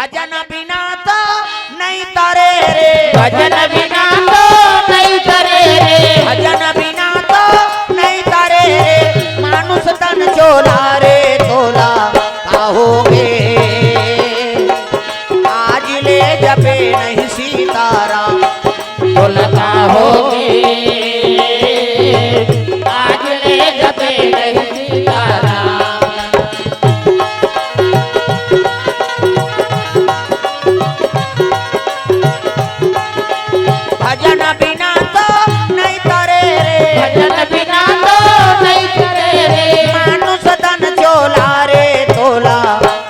भजन बिना तो नहीं तरे रे, भजन बिना तो नहीं तरे रे, भजन बिना तो नहीं तरे रे, मानुष तन चोला रे तोला काहोगे, आज ले जपे नहीं सीताराम तोला काहोगे, आज ले जपे नहीं सीताराम। भजन बिना तो नहीं तरे रे, भजन बिना तो नहीं तरे रे, मानुष तन चोला रे तोला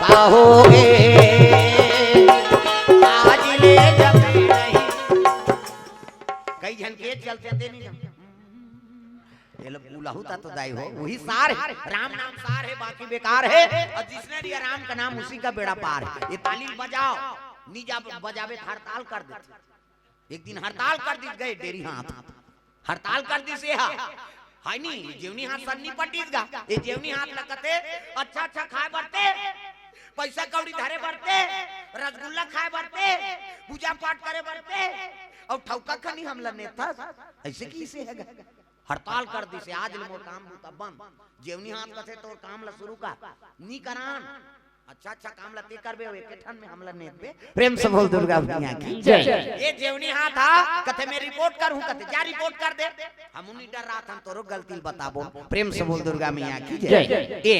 काहोगे, आज ले जपे नहीं। कई झनके चलते थे नहीं ये लोग बुलाहुता तो दाई हो, वही सार है, राम नाम सार है, बाकी बेकार है, और जिसने लिया राम का नाम उसी का बेड़ा पार है। ये ताली बजाओ नीजा बजावे हड़ताल कर देते, एक दिन हड़ताल कर दी गए डेरी हाथ, हड़ताल कर दी से हाय नी जेवनी हाथ सन्नी पटीस गा, ये जेवनी हाथ लगते अच्छा अच्छा खाए बढ़ते, पैसा कौड़ी धरे बढ़ते, रसगुल्ला खाए बढ़ते, पूजा पाठ करे बढ़ते, और ठौका खनी हमला नेता ऐसे कैसे है हड़ताल कर दी से आज मोर काम बूता बंद, जेवनी हाथ कथे तो काम ला शुरू का नी करान, अच्छा अच्छा काम ला ते करबे एक ठन में हमला नेत बे। प्रेम से बोल दुर्गा मैया की जय। ये जेवनी हाथ था कथे मैं रिपोर्ट करूं, कथे जा रिपोर्ट कर दे, हम उन्हीं डर रहा था हम तोरो गलती बताबो। प्रेम से बोल दुर्गा मैया की जय। ए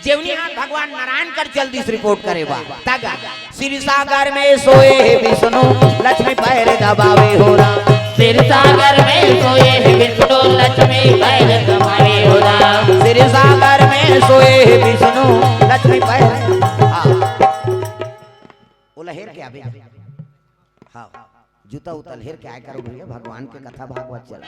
जेवनी हाथ भगवान नारायण कर जल्दी से रिपोर्ट करे बा तागा श्री सागर में सोए विष्णु लक्ष्मी पैर दबावे हो राम, सिर सागर में सोए विष्णु लक्ष्मी पैर दबावे हो राम, सिर सागर में सोए विष्णु लक्ष्मी पैर बोला हेर के आवे हाँ जूता उतल हेर के आय करो भैया भगवान के कथा भागवत चला।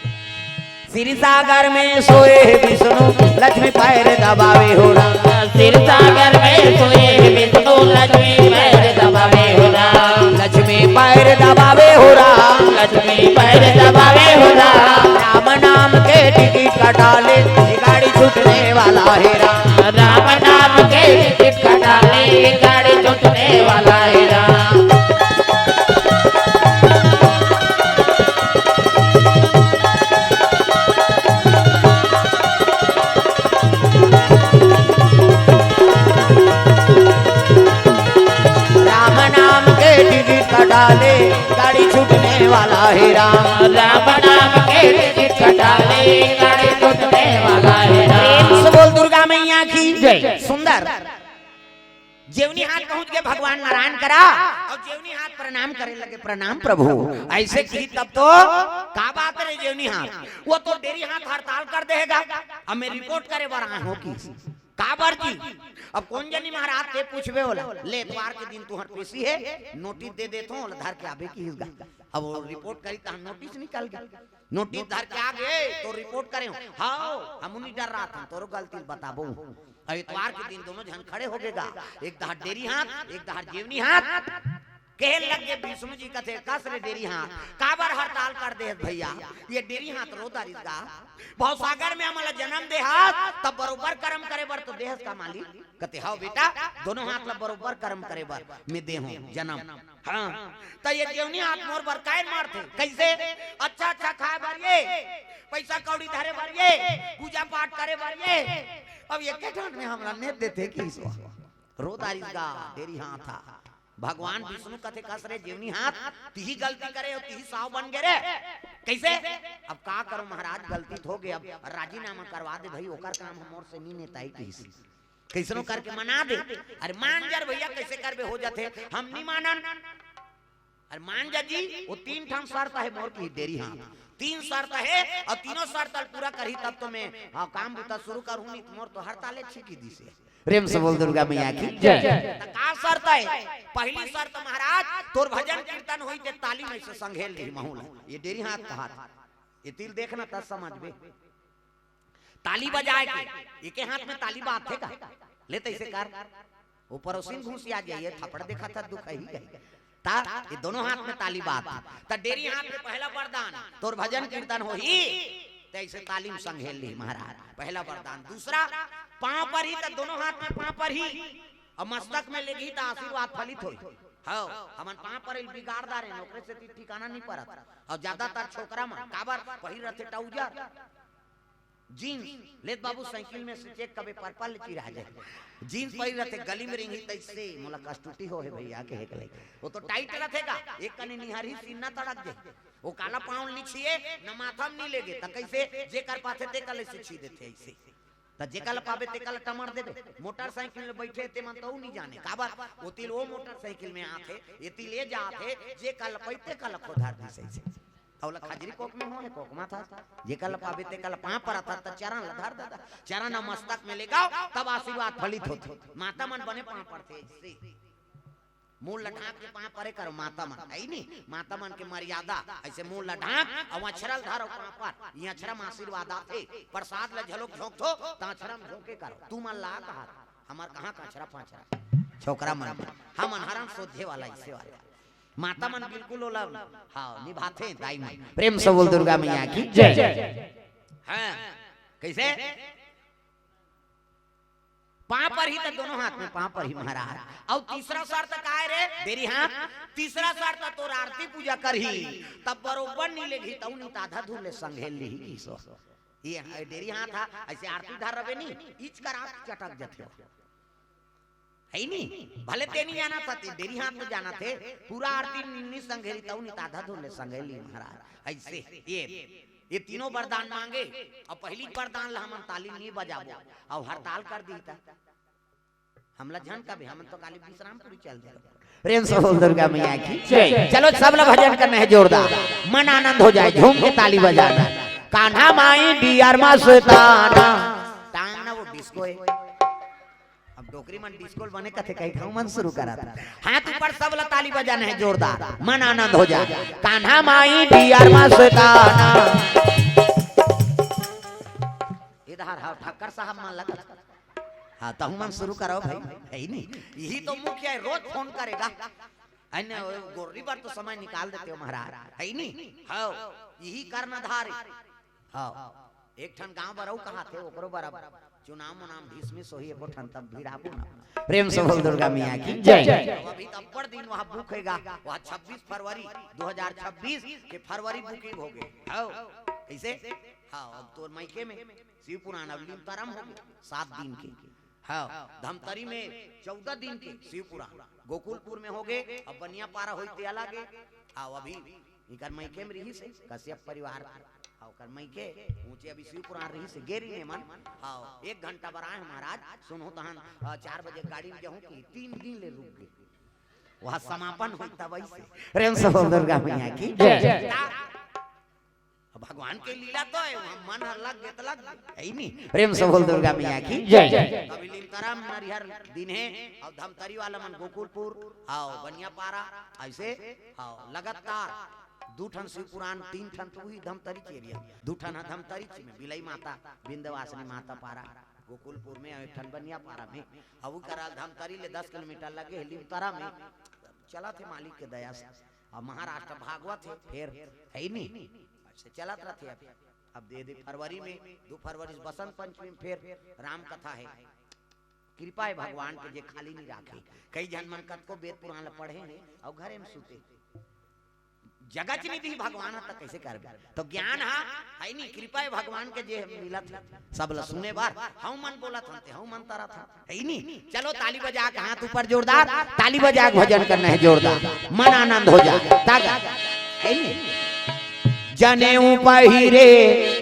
सिर सागर में सोए विष्णु लक्ष्मी पैर दबावे हो राम, सिर सागर में सोए विष्णु लक्ष्मी पैर दबावे हो राम, लक्ष्मी पैर दबावे हो राम, लक्ष्मी पैर दबावे हो राम, राम नाम के टिकट कटा ले गाड़ी छूटने वाला है राम, राम नाम के टिकट कटा ले गाड़ी छूटने वाला है राम। राम नाम के टिकट कटा ले गाड़ी छूटने वाला है राम, राम नाम के टिकट कटा ले गाड़ी छूटने वाला है राम। प्रेम से बोल दुर्गा मैया की जय। सुंदर जेवनी हाथ पहुंच गए भगवान नारायण करा और जेवनी हाथ प्रणाम करे लगे, प्रणाम प्रभु ऐसे की तब तो का बात रे जेवनी हाथ वो तो डेरी हाथ हड़ताल कर देगा, अब मैं रिपोर्ट करे बर आया हूं की का बार जी अब कौन जनी महाराज से पूछबे होला ले इतवार के दिन तुहर पेशी है नोटिस दे देतो धर के आवे की हिस्सा, अब वो रिपोर्ट करी तो नोटिस निकल गया, नोटिस धर के आ गए तो रिपोर्ट करे हाँ हम नहीं डर रहा था तोरो गलती बताबो। इतवार के दिन दोनों जन खड़े हो गएगा, एक दहाड़ डेरी हाथ एक दहाड़ जेवनी हाथ कहे लगे विष्णु जी कथे कस रे डेरी हाथ काबर हड़ताल कर दे भैया, ये डेरी हाथ रोता रिसगा बहुत सागर में हमारा जन्म दे हाथ तब बरोबर कर्म करे बर तो देह का मालिक कते हाओ बेटा दोनों हाथ ला बरोबर कर्म करे बर मैं दे हूं जन्म हाँ तो ये जेवनी हाथ मोर बर काय मारते कैसे अच्छा अच्छा खाए बर ये पैसा कौड़ी धरे बर ये पूजा पाठ करे बर ये, अब ये केठन में हमरा नेत देते की रोता रिसगा डेरी हाथ था भगवान विष्णु कथे कस रे जेवनी हाथ तिही गलती करे और तिही साव बन गए रे कैसे अब का करो महाराज गलती हो गए अब राजीनामा करवा दे भाई ओकर काम हमर से नहीं नेताई कैसे कैसनो करके मना दे, अरे मान जर भैया कैसे करबे हो जाते हम नहीं मानन, अरे मान जा जी वो तीन ठाम शर्त है मोर की डेरी हाथ तीन शर्त है और तीनों शर्त पूरा करही तब तो मैं हाँ काम बता शुरू करूं नहीं मोर तो हड़ताले छिकी दी से। प्रेम से बोल दुर्गा मैया की जय। का शर्त है पहली शर्त महाराज तोर भजन कीर्तन होई ते ताली में से संघेल ली माहौल ये डेरी हाथ का हाथ ये तिल देखना तब समझ बे ताली बजाए के एक हाथ में ताली बात है का लेते इसे कर वो पड़ोसिन घुसी आ जाइए थप्पड़ देखा था दुख ही गई ता ये दोनों हाथ में ताली बात ता डेरी हाथ में पहला वरदान तोर भजन कीर्तन होई तैसे तालीम संघेल ली महाराज पहला वरदान, दूसरा पांव पर ही तो दोनों हाथ में पांव पर ही और मस्तक में लेगी तो आशीर्वाद फलित होई। हाँ हमन पाँव पर बिगाड़दार है नौकरी से ठिकाना नहीं पड़त। और ज्यादातर छोकरा में काबर पहिर रहते ट्राउजर जीन्स लेत बाबू साइकिल में से चेक कबे पर्पल चिरा जाए जीन्स पहिर रहते गली में रिंगी तैसे मोला कष्टुटी हो है भैया के हेकले वो तो टाइट रहेगा एक कने निहारी सीना तड़क जाए वो काला पाँव नीचिए न माथा में नहीं लेगे त कैसे जे कर पाते ते कले से छी देते ऐसे त जे कल पावे ते कल टमार देबे मोटरसाइकिल में बैठे ते मन तो नहीं जाने काबर ओतिल वो मोटरसाइकिल में आथे एती ले जाथे जे कल पैते कल को धार दी सही औला खजरी कोक में हो है कोक मा था जे कल पावे ते कल पां पर था त चरण लधार दादा चरण मस्तक में लेगाओ तब आशीर्वाद फलित होते माता मन बने पां पड़ते ऐसे मूल लढाक के पां परे करो माता मन है नहीं माता मन के मर्यादा ऐसे मूल लढाक और अक्षरल धारो पां पर ये अक्षरम आशीर्वाद आते प्रसाद ले झलोक झोंक थो ता अक्षरम झोंके करो तू मन ला कहा हमार कहां का अक्षरा पांचरा छोकरा मन हम हरन सोधे वाला ऐसे वाला माता मन बिल्कुल ओला हां निभाते दाई मन प्रेम से बोल दुर्गा मैया की जय। हां कैसे पां पर ही तो दोनों हाथ में पां पर ही महाराज और तीसरा शर्त का है रे देरी हाथ तीसरा शर्त तो आरती पूजा करही तब बरोबर नहीं लेगी तऊ नहीं आधा धूल ले संघेल ली की सो ये देरी हाथ था ऐसे आरती धर रवे नहीं इच कर आप चटक जाते हो है नहीं भले ते नहीं जाना था देरी हाथ में जाना थे पूरा आरती नहीं संघेली तऊ नहीं आधा धूल ले संघेली महाराज ऐसे ये तीनों वरदान मांगे और पहली वरदान ला हमन ताली नहीं बजाबो और हड़ताल कर दी था हमला झन का भी हम तो काली विश्रामपुरी चल दे प्रेम से बोल दुर्गा मैया की जय। चलो सब लोग भजन करना है जोरदार मन आनंद हो जाए झूम के ताली बजाना कान्हा माई डियर मस्ताना टांग ना वो डिस्को है अब डोकरी मन डिस्को बने कथे कहीं खाऊ मन शुरू करा था हाथ ऊपर सब लोग ताली बजाना है जोरदार मन आनंद हो जाए कान्हा माई डियर मस्ताना इधर हां ठक्कर साहब मान लगा हाँ तो मन शुरू करो भाई है ही नहीं यही तो मुख्य है रोज फोन करेगा अन्य गोरी बार तो समय निकाल देते हो महाराज है ही नहीं हाँ यही करना धारे हाँ एक ठन गांव बरऊ कहा थे ओकरो बराबर चुनाव मुनाम भीष्मिस होई एको ठन तब भिड़ाबू ना प्रेम से बोल दुर्गा मैया की जय। अभी तो अब्बड़ दिन वहां बुक होएगा वहां 26 फरवरी 2026 के फरवरी बुकिंग हो गए हाँ कैसे हाँ अब तो मायके में शिव पुराण अवली तरम हो गए 7 दिन के हाँ धमतरी में 14 दिन के शिव पुराण गोकुलपुर में हो गए अब बनिया पारा होते अलग आओ अभी इकर मायके में रही से कश्यप परिवार आओ कर मायके ऊंचे अभी शिव पुराण रही से गेरी ने मन आओ 1 घंटा बराए महाराज सुनो तहन 4 बजे गाड़ी में जाऊं कि 3 दिन ले रुक गए वहां समापन होता वैसे प्रेम से दुर्गा मैया की जय। भगवान के लीला तो है मन अलग गेतलग है ही नहीं प्रेम से बोल दुर्गा मैया की जय। अभी लिमतरा में नरिहर दिन है और धमतरी वाला मन गोकुलपुर आओ बनिया पारा ऐसे आओ लगातार 2 ठन शिव पुराण 3 ठन तो ही धमतरी के एरिया 2 ठन धमतरी में बिलई माता विंध्यवासिनी माता पारा गोकुलपुर में 1 ठन बनिया पारा में अब कराल धमतरी ले 10 किलोमीटर लगे लिमतरा में चला थे मालिक के दया से और महाराष्ट्र भागवत है फिर है ही नहीं से चलत रहते अब दे फरवरी में 2 फरवरी बसंत पंचमी में फिर राम कथा है कृपा है भगवान के जे खाली नहीं राखे कई जन मन कत को वेद पुराण पढ़े हैं और घरे में सुते जगत नहीं दी भगवान तक कैसे करबे तो ज्ञान है नहीं कृपा है भगवान के जे मिलत सब ल सुने बार हम मन बोलत हनते हम मन तारा था है नहीं चलो ताली बजा के हाथ ऊपर जोरदार ताली बजा के भजन करना है जोरदार मन आनंद हो जाए तागा है नहीं जनेऊ पहिरे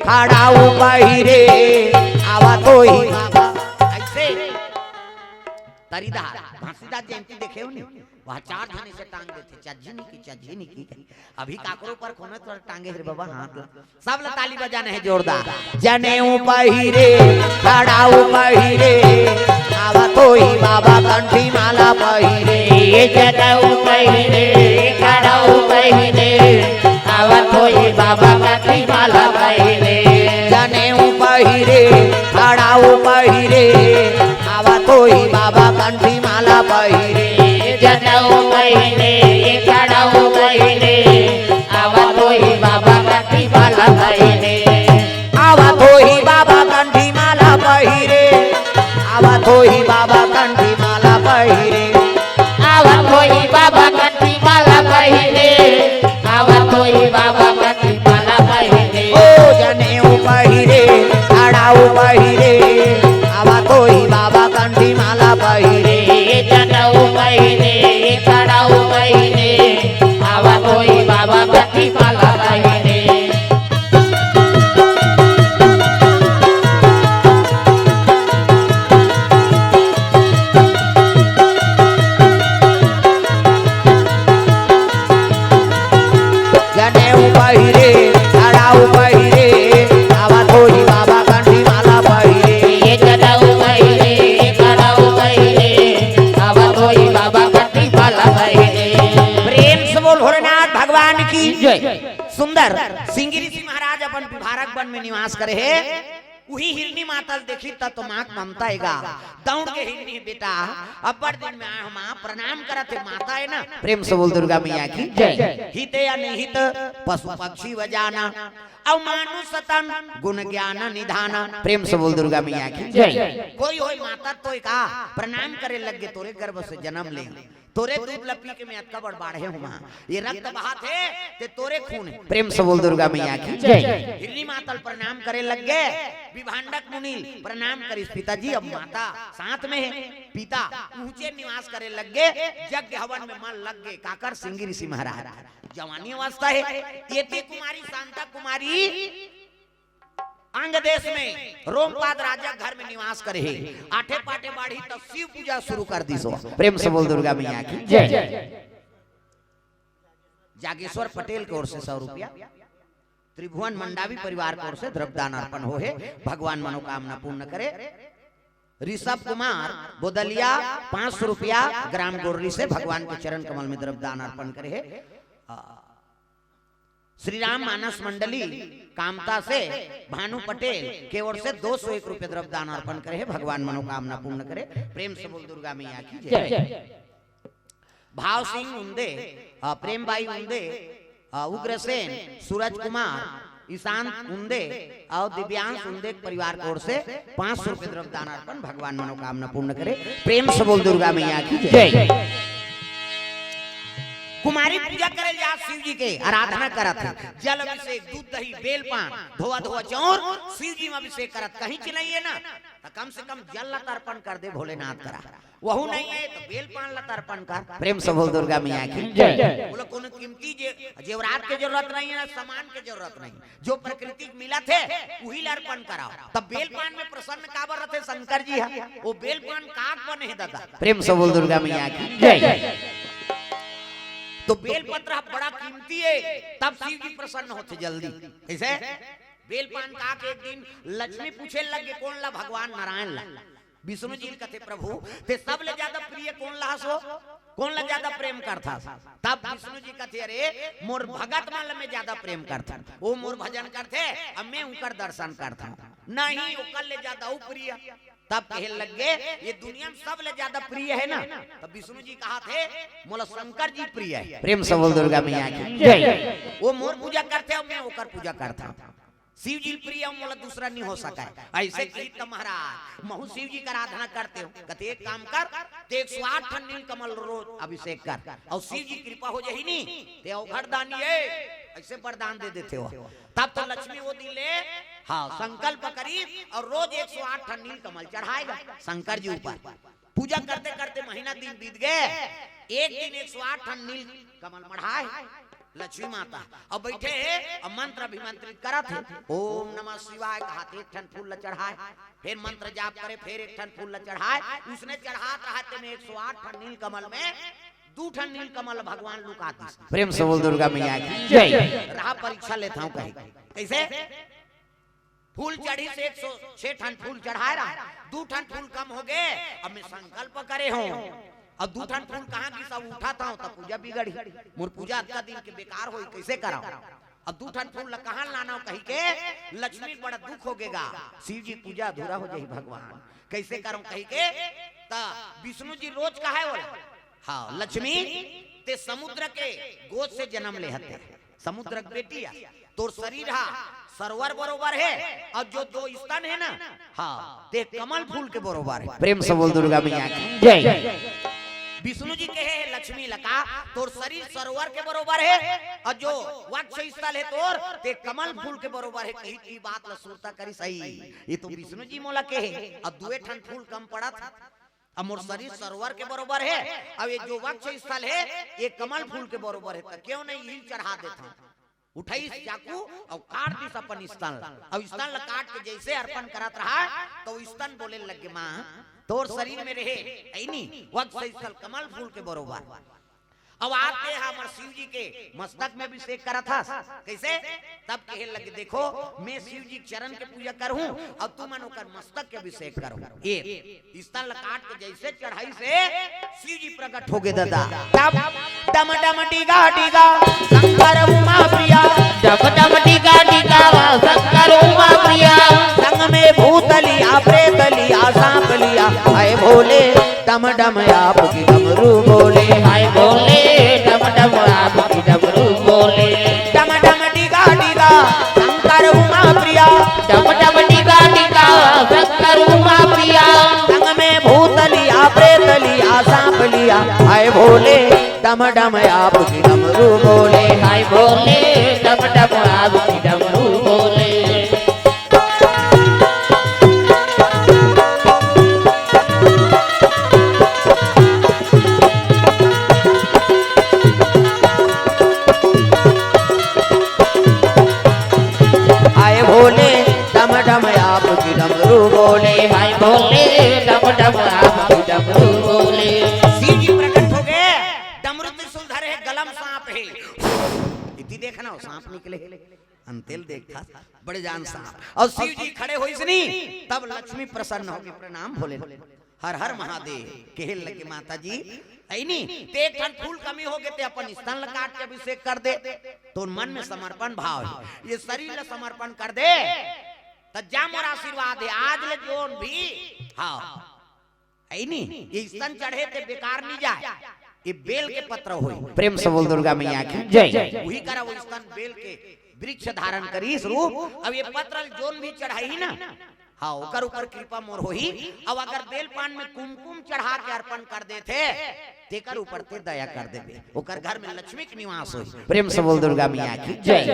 खड़ाऊ पहिरे आवा तो ही ऐसे तरीदार भांसीदार जयंती देखे हो नहीं वहाँ 4 धने से टांग देते चज्जी की अभी काकरो पर खोने तो टांगे रे बाबा हाथ सब ला ताली बजाने है जोरदार जनेऊ पहिरे खड़ाऊ पहिरे आवा तो ही बाबा कंठी माला पहिरे जनेऊ पहिरे खड़ाऊ पहिरे आवत होई बाबा कंठी माला पहिरे जनेऊ पहिरे खड़ाऊ पहिरे आवत होई बाबा कंठी माला पहिरे जनेऊ पहिरे खड़ाऊ पहिरे आवत होई बाबा कंठी माला पहिरे आवत होई बाबा कंठी माला पहिरे आवत होई बाबा कंठी माला पहिरे आवत होई बाबा कंठी माला पहिरे आवत होई बाबा कंठी माला पहिरे ओ जनेऊ पहिरे अड़ाऊ पहिरे आवा कोई बाबा कंठी माला पहिरे जनऊ पहिरे चढ़ाऊ पहिरे आवत होई बाबा कंठी माला पहिरे जनेऊ पहिरे अड़ाऊ पहिरे आवा कोई बाबा कंठी माला पहिरे जनऊ पहिरे चढ़ाऊ पहिरे आवत होई बाबा कंठी माला पहिरे प्रेम से बोल भोलेनाथ भगवान की जय सुंदर सिंगी ऋषि महाराज अपन भारत वन में निवास करे है वही हिरनी मातल देखी तब तो माँ ममता हैगा दौड़ के हिरनी बेटा अब्बर दिन में आए हम प्रणाम करत है माता है ना प्रेम से बोल दुर्गा मैया की जय हित या निहित पशु पक्षी वजाना और मानुष तन गुण ज्ञान निधाना प्रेम से बोल दुर्गा मैया की जय कोई होई माता तो का प्रणाम करे लग गए तोरे गर्भ से जन्म ले तोरे दूध लपी के में अतका बड़ बाढ़े हुआ ये रक्त बहात है ते तोरे खून है प्रेम से बोल दुर्गा मैया की जय हिरनी मातल प्रणाम करे लग गए विभांडक मुनि प्रणाम करिस पिताजी अब माता साथ में है पिता ऊंचे निवास करे लग गए यज्ञ हवन में मन लग गए काकर सिंगी ऋषि महाराज जवानी अवस्था है येते कुमारी शांता कुमारी अंग देश में रोमपाद राजा घर में निवास करे है आठे पाटे बाढ़ी तब शिव पूजा शुरू कर दी सो प्रेम से बोल दुर्गा मैया की जय जागेश्वर पटेल की ओर से 100 रुपया त्रिभुवन मंडावी परिवार की ओर से द्रव्यदान अर्पण हो है भगवान मनोकामना पूर्ण करे ऋषभ कुमार बोदलिया 500 रुपया ग्राम गोररी से भगवान के चरण कमल में द्रव्यदान अर्पण करे है श्री राम मानस मंडली कामता से भानु पटेल के ओर से 201 रुपये द्रव्यदान अर्पण करे है भगवान मनोकामना पूर्ण करे प्रेम से बोल दुर्गा मैया की जय भाव सिंह उंदे प्रेम बाई उंदे उग्रसेन सूरज कुमार ईशान उंदे और दिव्यांश उंदे परिवार की ओर से 500 रुपये द्रव्यदान अर्पण भगवान मनोकामना पूर्ण करे प्रेम से बोल दुर्गा मैया की जय कुमारी पूजा करे जा शिव जी के आराधना करत है जल अभिषेक दूध दही बेल पान धोआ धोआ चौर शिव जी में अभिषेक करत कहीं चिल्लाइए ना तो कम से कम जल लत अर्पण कर दे भोलेनाथ करा वहू नहीं है तो बेल पान लत अर्पण कर प्रेम से बोल दुर्गा मैया की जय बोलो कोनो कीमती जेवरात के जरूरत नहीं है सामान के जरूरत नहीं जो प्रकृति मिला थे वही अर्पण कराओ तब बेल पान में प्रसन्न काबर रहते शंकर जी है वो बेल पान काग बने है दादा प्रेम से बोल दुर्गा मैया की जय तो बेल पत्र बड़ा कीमती है तब शिव जी प्रसन्न होते जल्दी ऐसे बेल पान का के एक दिन लक्ष्मी पूछे लगे कौन ला भगवान नारायण ला विष्णु जी कहते प्रभु ते सब ले ज्यादा प्रिय कौन ला सो कौन ला ज्यादा प्रेम करता तब विष्णु जी कहते अरे मोर भगत माल में ज्यादा प्रेम करता वो मोर भजन करते अब मैं उनकर दर्शन करता नहीं ओकर ले ज्यादा प्रिय तब कहे लग गए ये दुनिया में सब ले ज्यादा प्रिय है ना तब विष्णु जी कहा थे मोला शंकर जी प्रिय है प्रेम से बोल दुर्गा मैया की जय वो मोर पूजा करते हो मैं ओकर पूजा करता शिव जी प्रिय मोला दूसरा नहीं हो सका है ऐसे कही तो महाराज महु शिव जी का आराधना करते हो कहते एक काम कर 108 ठन नील कमल रोज अभिषेक कर और शिव जी कृपा हो जाही नहीं ते अवघड़ दानी है ऐसे वरदान दे देते हो तब तो लक्ष्मी वो दिले हाँ संकल्प करी और रोज 108 ठन नील कमल चढ़ाएगा शंकर जी ऊपर पूजा करते करते महीना दिन बीत गए एक दिन 108 ठन नील कमल मढ़ाए लक्ष्मी माता अब बैठे और मंत्र अभिमंत्रित करा थे ओम नमः शिवाय कहा एक ठन फूल चढ़ाए फिर मंत्र जाप करे फिर एक ठन फूल चढ़ाए उसने चढ़ाते रहते में 108 ठन नील कमल में 2 ठन नील कमल भगवान लुकाती प्रेम से बोल दुर्गा मैया की जय रहा परीक्षा लेता हूँ कहीं कैसे फूल चढ़ी से 106 ठन फूल चढ़ाए रहा 2 ठन फूल कम हो गए अब मैं संकल्प करे हूँ अब 2 ठन फूल कहाँ की सब उठाता हूँ तब पूजा बिगड़ी मोर पूजा का दिन के बेकार हो कैसे कराओ अब 2 ठन फूल कहाँ लाना हो कहीं के लक्ष्मी बड़ा दुख हो गएगा शिव जी पूजा अधूरा हो जाए भगवान कैसे करूं कहीं के ता विष्णु जी रोज कहा है बोला हाँ लक्ष्मी ते समुद्र के गोद से जन्म ले हते समुद्र बेटी तो शरीर हा सरोवर बरोबर है और जो दो स्तन है ना हाँ ते कमल फूल के बरोबर है। प्रेम से बोल दुर्गा मैया की जय। विष्णु जी कहे है लक्ष्मी लका तोर शरीर सरोवर के बरोबर है और जो वक्ष स्थल है तोर ते कमल फूल के बरोबर है। कही की बात लसूरता करी सही ये तो विष्णु जी मोला कहे अब दुए ठन फूल कम पड़ा था अब मोर शरीर सरोवर के बरोबर है अब ये जो वक्ष स्थल है ये कमल फूल के बरोबर है तो क्यों नहीं यही चढ़ा देता उठाई चाकू और काट दिस अपन स्तन अब स्तन ला काट के जैसे अर्पण करत रहा तो स्तन बोले लगे माँ तोर शरीर में रहे ऐनी वक्त स्थल कमल फूल के बरोबर। अब आते हमर शिव जी के मस्तक में अभिषेक करा था कैसे तब कहे लगे देखो मैं शिव जी चरण के पूजा करूं और तू मन ओकर मस्तक के अभिषेक करो ये स्तन काट के जैसे चढ़ाई से शिव जी प्रकट हो गए दादा तब डम डम टीगा टीगा शंकर उमा प्रिया डम डम टीका टीका शंकर उमा प्रिया संग में भूतलिया प्रेतलिया सांप लिया आए भोले डम डम आपकी डमरू बोले हाय बोले डम डम आपकी डमरू बोले डम डम टीगा टीगा शंकर उमा प्रिया डम डम टीका टीका शंकर उमा प्रिया संग में भूतलिया प्रेतलिया सांप लिया आए भोले डम डम आपकी डमरू बोले हाय बोले डम डम आपकी डमरू बोले आए भोले डम डम आपकी डमरू बोले हाय बोले डम डम आपकी डमरू बोले शिव जी प्रकट हो गए डमरू त्रिशूलधर है गलम सांप है इति देखना हो सांप निकले अंतेल देखा बड़े जान सांप और शिव जी खड़े हुई सनी तब लक्ष्मी प्रसन्न होगी प्रणाम भोले हर हर महादेव कहल लगे माता जी ऐनी ते एक ठन फूल कमी हो गए ते अपन स्तन काट के अभिषेक कर दे तो मन में समर्पण भाव है ये शरीर ला समर्पण कर दे तो जा मोर आशीर्वाद है आज ले जोन भी हाँ ऐनी ये स्तन चढ़े ते बेकार नहीं जाए ये बेल के पत्र होई प्रेम से बोल दुर्गा मैया की जय वही करा वो स्तन बेल के वृक्ष धारण करी इस रूप अब ये पत्र जोन भी चढ़ाई ना हाँ ओकर ऊपर कृपा मोर होही अब अगर बेल पान में कुमकुम चढ़ा के अर्पण कर देते तेकर ऊपर ते दया कर देबे ओकर घर में लक्ष्मी के निवास होई प्रेम से बोल दुर्गा मैया की जय।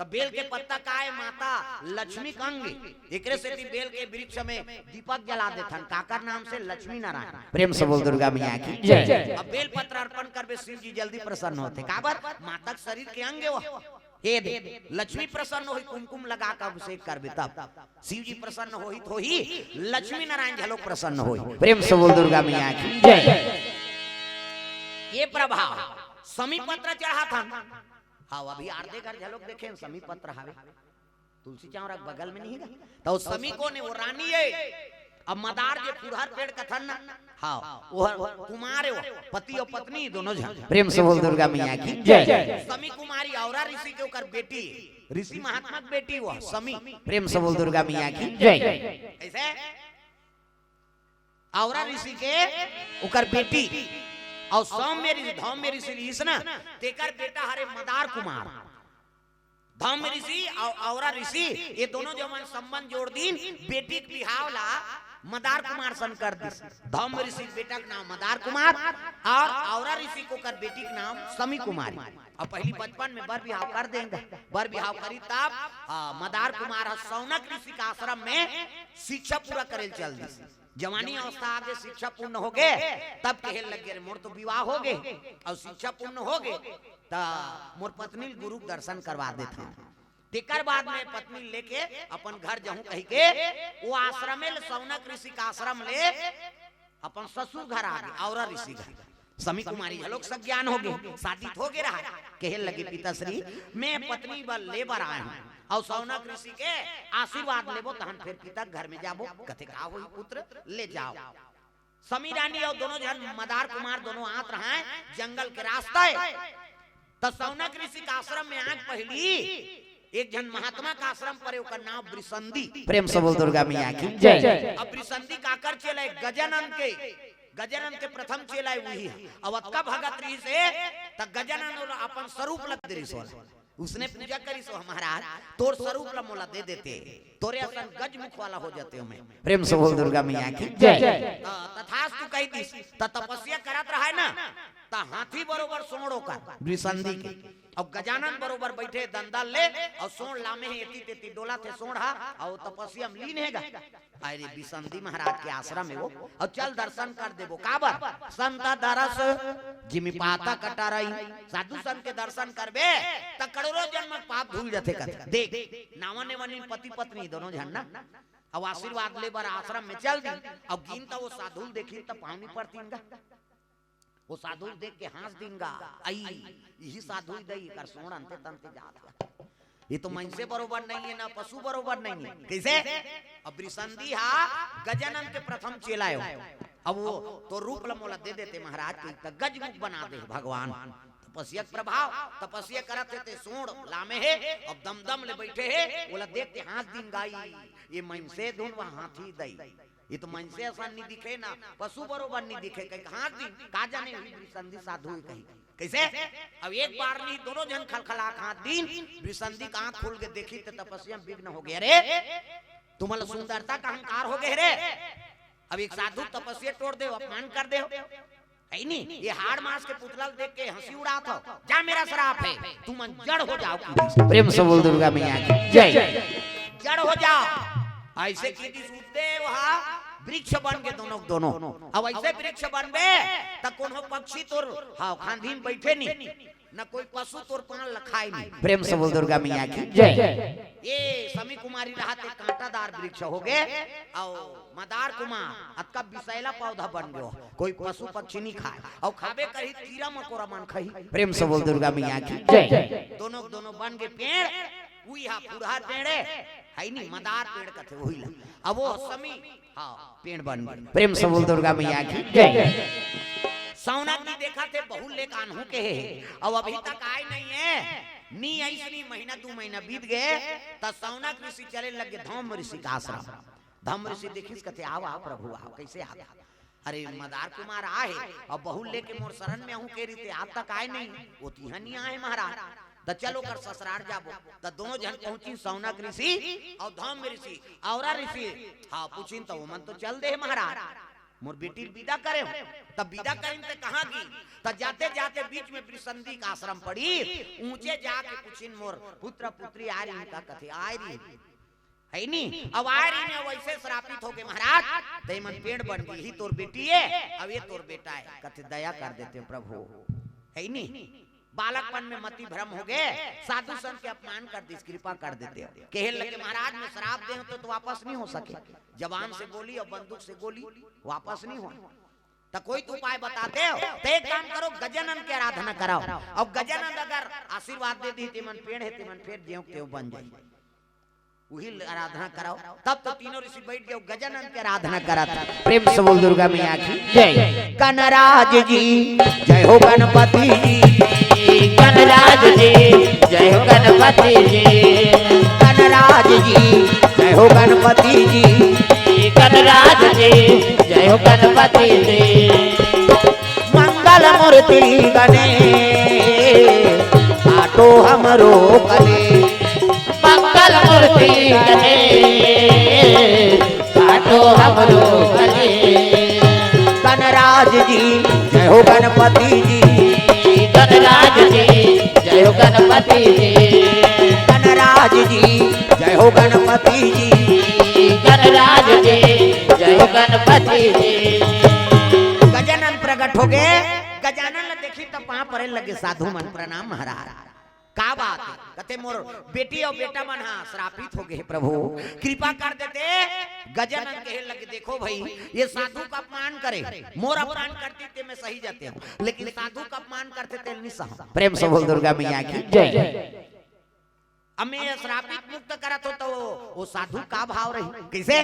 तब बेल के पत्ता का है माता लक्ष्मी कंग एकरे से बेल के वृक्ष में दीपक जला देथन काकर नाम से लक्ष्मी नारायण प्रेम से बोल दुर्गा मैया की जय। अब बेल पत्र अर्पण करबे शिव जी जल्दी प्रसन्न होते काबर माता के शरीर के अंग वो ये दे लक्ष्मी प्रसन्न होई कुमकुम लगा कर अभिषेक करबे तब शिव जी प्रसन्न होई तो ही लक्ष्मी नारायण झलोक प्रसन्न होई प्रेम से बोल दुर्गा मैया की जय। ये प्रभाव समी पत्र चढ़ा था हाँ अभी आरदे घर झलोक देखे समी पत्र हावे तुलसी चावरा बगल में नहीं है तो समी को ने वो रानी है अब मदार जे फुरहर पेड़ कथन ना हाँ वो कुमार है वो पति और पत्नी दोनों जन प्रेम से बोल दुर्गा मैया की जय। समी कुमारी औरा ऋषि के ओकर बेटी ऋषि महात्मा की बेटी वो समी प्रेम से बोल दुर्गा मैया की जय। ऐसे औरा ऋषि के ओकर बेटी और सौम्य ऋषि धौम्य ऋषि ऋषि ना तेकर बेटा हरे मदार कुमार धौम्य ऋषि और औरा ऋषि ये दोनों जवन संबंध जोड़ दीन बेटी के बिहावला मदार कुमार सन कर दी धौम्य ऋषि बेटा का नाम मदार कुमार और औरा ऋषि को कर बेटी का नाम समी कुमारी और पहली बचपन में बर बिहाव कर देंगे बर बिहाव करी तब मदार कुमार सौनक ऋषि का आश्रम में शिक्षा पूरा करे चल दी जवानी अवस्था आगे शिक्षा पूर्ण हो गए तब कहे लगे मोर तो विवाह हो गए और शिक्षा पूर्ण हो गए तब मोर पत्नी गुरु दर्शन करवा देता तेकर बाद में पत्नी लेके अपन घर जाऊं कही के वो आश्रम में सौनक ऋषि का आश्रम ले अपन ससुर घर आ गए औरा ऋषि घर समी कुमारी लोग सब ज्ञान हो गए शादी हो गए रहा कहे लगे पिताश्री मैं पत्नी बल लेबर आया हूँ और सौनक ऋषि के आशीर्वाद लेबो तहन फिर पिता घर में जाबो कथे का होई पुत्र ले जाओ समी रानी और दोनों जन मदार कुमार दोनों आत रहा जंगल के रास्ते तो सौनक ऋषि का आश्रम में आग पहली एक जन महात्मा का आश्रम पर ओकर नाम ब्रिसंदी प्रेम से बोल दुर्गा मैया की जय। अब ब्रिसंदी काकर चले गजानन के प्रथम चेला वही अब अतका भगत रही से त गजानन अपन स्वरूप लग रही सोल उसने पूजा करी सो महाराज तोर स्वरूप ला मोला दे देते तोरे असन गज मुख वाला हो जाते हो मैं प्रेम से बोल दुर्गा मैया की जय। तथास्तु कही दी त तपस्या करत रहा है ना त हाथी बरोबर सोड़ो का विसंधि के और गजानन बरोबर बैठे दंदल ले और सोड़ लामे है एती तेती डोला थे सोड़ा और तपस्या में लीन हैगा अरे विसंधि महाराज के आश्रम में वो और चल दर्शन कर देबो काबर संता दरस जिमि पाता कटा रही साधु संत के दर्शन करबे त करोड़ों जन्म पाप धुल जाते कर देख नावने वनी पति पत्नी दोनों जन ना अब आशीर्वाद ले बर आश्रम में चल दी अब गिन त वो साधु देखी त पावनी पड़तीनगा वो साधु देख के हंस देंगा आई यही साधु दई कर सोण अंते तंते जात ये तो मन से बरोबर नहीं है ना पशु बरोबर नहीं है कैसे अब रिसंधि हा गजानन के प्रथम चेला है अब वो तो रूप लमोला दे देते महाराज के त गजमुख बना दे भगवान तपस्या प्रभाव तपस्या करते थे सोण लामे है अब दमदम ले बैठे है बोला देख के हंस देंगा ये मन से धुन वहां हाथी दई ये तो मन से आसान नहीं दिखे ना पशु बरोबर नहीं दिखे कहीं कहाँ दिन का जाने विसंधि साधु कहीं कैसे अब एक बार नहीं दोनों जन खलखला कहा दिन विसंधि का आंख खोल के देखी तो तपस्या विघ्न हो गया रे तुम्हारा सुंदरता का अहंकार हो गए रे अब एक साधु तपस्या तोड़ दे अपमान कर दे है नहीं ये हाड़ मास के पुतला देख के हंसी उड़ात हो जा मेरा श्राप है तुम जड़ हो जाओ प्रेम से बोल दुर्गा मैया की जय जड़ हो जाओ ऐसे की सूते वहां वृक्ष बन के दोनों अब ऐसे वृक्ष बनबे त कोनो पक्षी तोर हां खांधीन बैठे नहीं न कोई पशु तोर पान लखाई नहीं प्रेम से बोल दुर्गा मैया की जय। ये समी कुमारी रहते कांटादार वृक्ष हो गए और मदार कुमार अतका विषैला पौधा बन गयो कोई पशु पक्षी नहीं खाए और खाबे कहीं कीड़ा मकोड़ा मन खाई प्रेम से बोल दुर्गा मैया की जय। दोनों बन के पेड़ उई हा पुरहा पेड़े है नहीं मदार पेड़ कथे वही ला अब वो समी हां पेड़ बन गए प्रेम से बोल दुर्गा मैया की जय। सौना की देखा थे बहु लेक अनहु के अब अभी तक आए नहीं है नी ऐसनी महीना 2 महीना बीत गए त सौना ऋषि चले लगे धम्म ऋषि का आश्रम धम्म ऋषि देखिस कथे आओ प्रभु आओ कैसे आ अरे मदार कुमार आए और बहु लेके मोर शरण में हूं के रीते आज तक आए नहीं वो तिहनी आए महाराज त चलो कर ससुराल जाबो त दोनों जन पहुंची सौनक ऋषि और धम्म ऋषि औरा ऋषि हां पूछिन तो मन तो चल दे महाराज मोर बेटी विदा करे तब विदा करें ते कहां की त जाते जाते बीच में विसंधि का आश्रम पड़ी ऊंचे जाके पूछिन मोर पुत्र पुत्री आ रही का कथे आ रही है नहीं अब आ रही ने वैसे श्रापित हो गए महाराज ते मन पेड़ बन गई ही तोर बेटी है अब ये तोर बेटा है कथे दया कर देते प्रभु है नहीं बालकपन में मति भ्रम हो गए साधु संत के अपमान कर दी कृपा कर देते कहे लगे महाराज में शराब दे तो वापस नहीं हो सके जवान से गोली और बंदूक से गोली वापस नहीं हो तो कोई तो उपाय बताते हो तो एक काम करो गजानन की आराधना कराओ और गजानन अगर आशीर्वाद दे दी तेमन पेड़ है तेमन पेड़ ज्यों त्यों बन जाए वही आराधना कराओ तब तो तीनों ऋषि बैठ गए गजानन की आराधना करा था प्रेम से बोल दुर्गा मैया की जय। गणराज जी जय हो गणपति जी गणराज जी जय हो गणपति जी गणराज जी जय हो गणपति जी गणराज जी जय हो गणपति जी मंगल मूर्ति गणे आटो हमरो कले मंगल मूर्ति गणे काटो हमरो गले गणराज जी जय हो गणपति जी गणराज जी जय हो गणपति जी गणराज जी जय हो गणपति जी गणराज जी जय हो गणपति जी। गजानन प्रकट हो गए गजानन ने देखी तब वहां पर लगे साधु मन प्रणाम महाराज का बात है कहते मोर बेटी और बेटा मन हाँ श्रापित हो गए प्रभु कृपा कर देते गजानन कहे लगे देखो भाई ये साधु का अपमान करे मोर अपमान करती थे मैं सही जाते हूँ लेकिन साधु का अपमान करते थे नहीं सह प्रेम से बोल दुर्गा मैया की जय। हमें श्रापित मुक्त करत हो तो वो साधु का भाव रही कैसे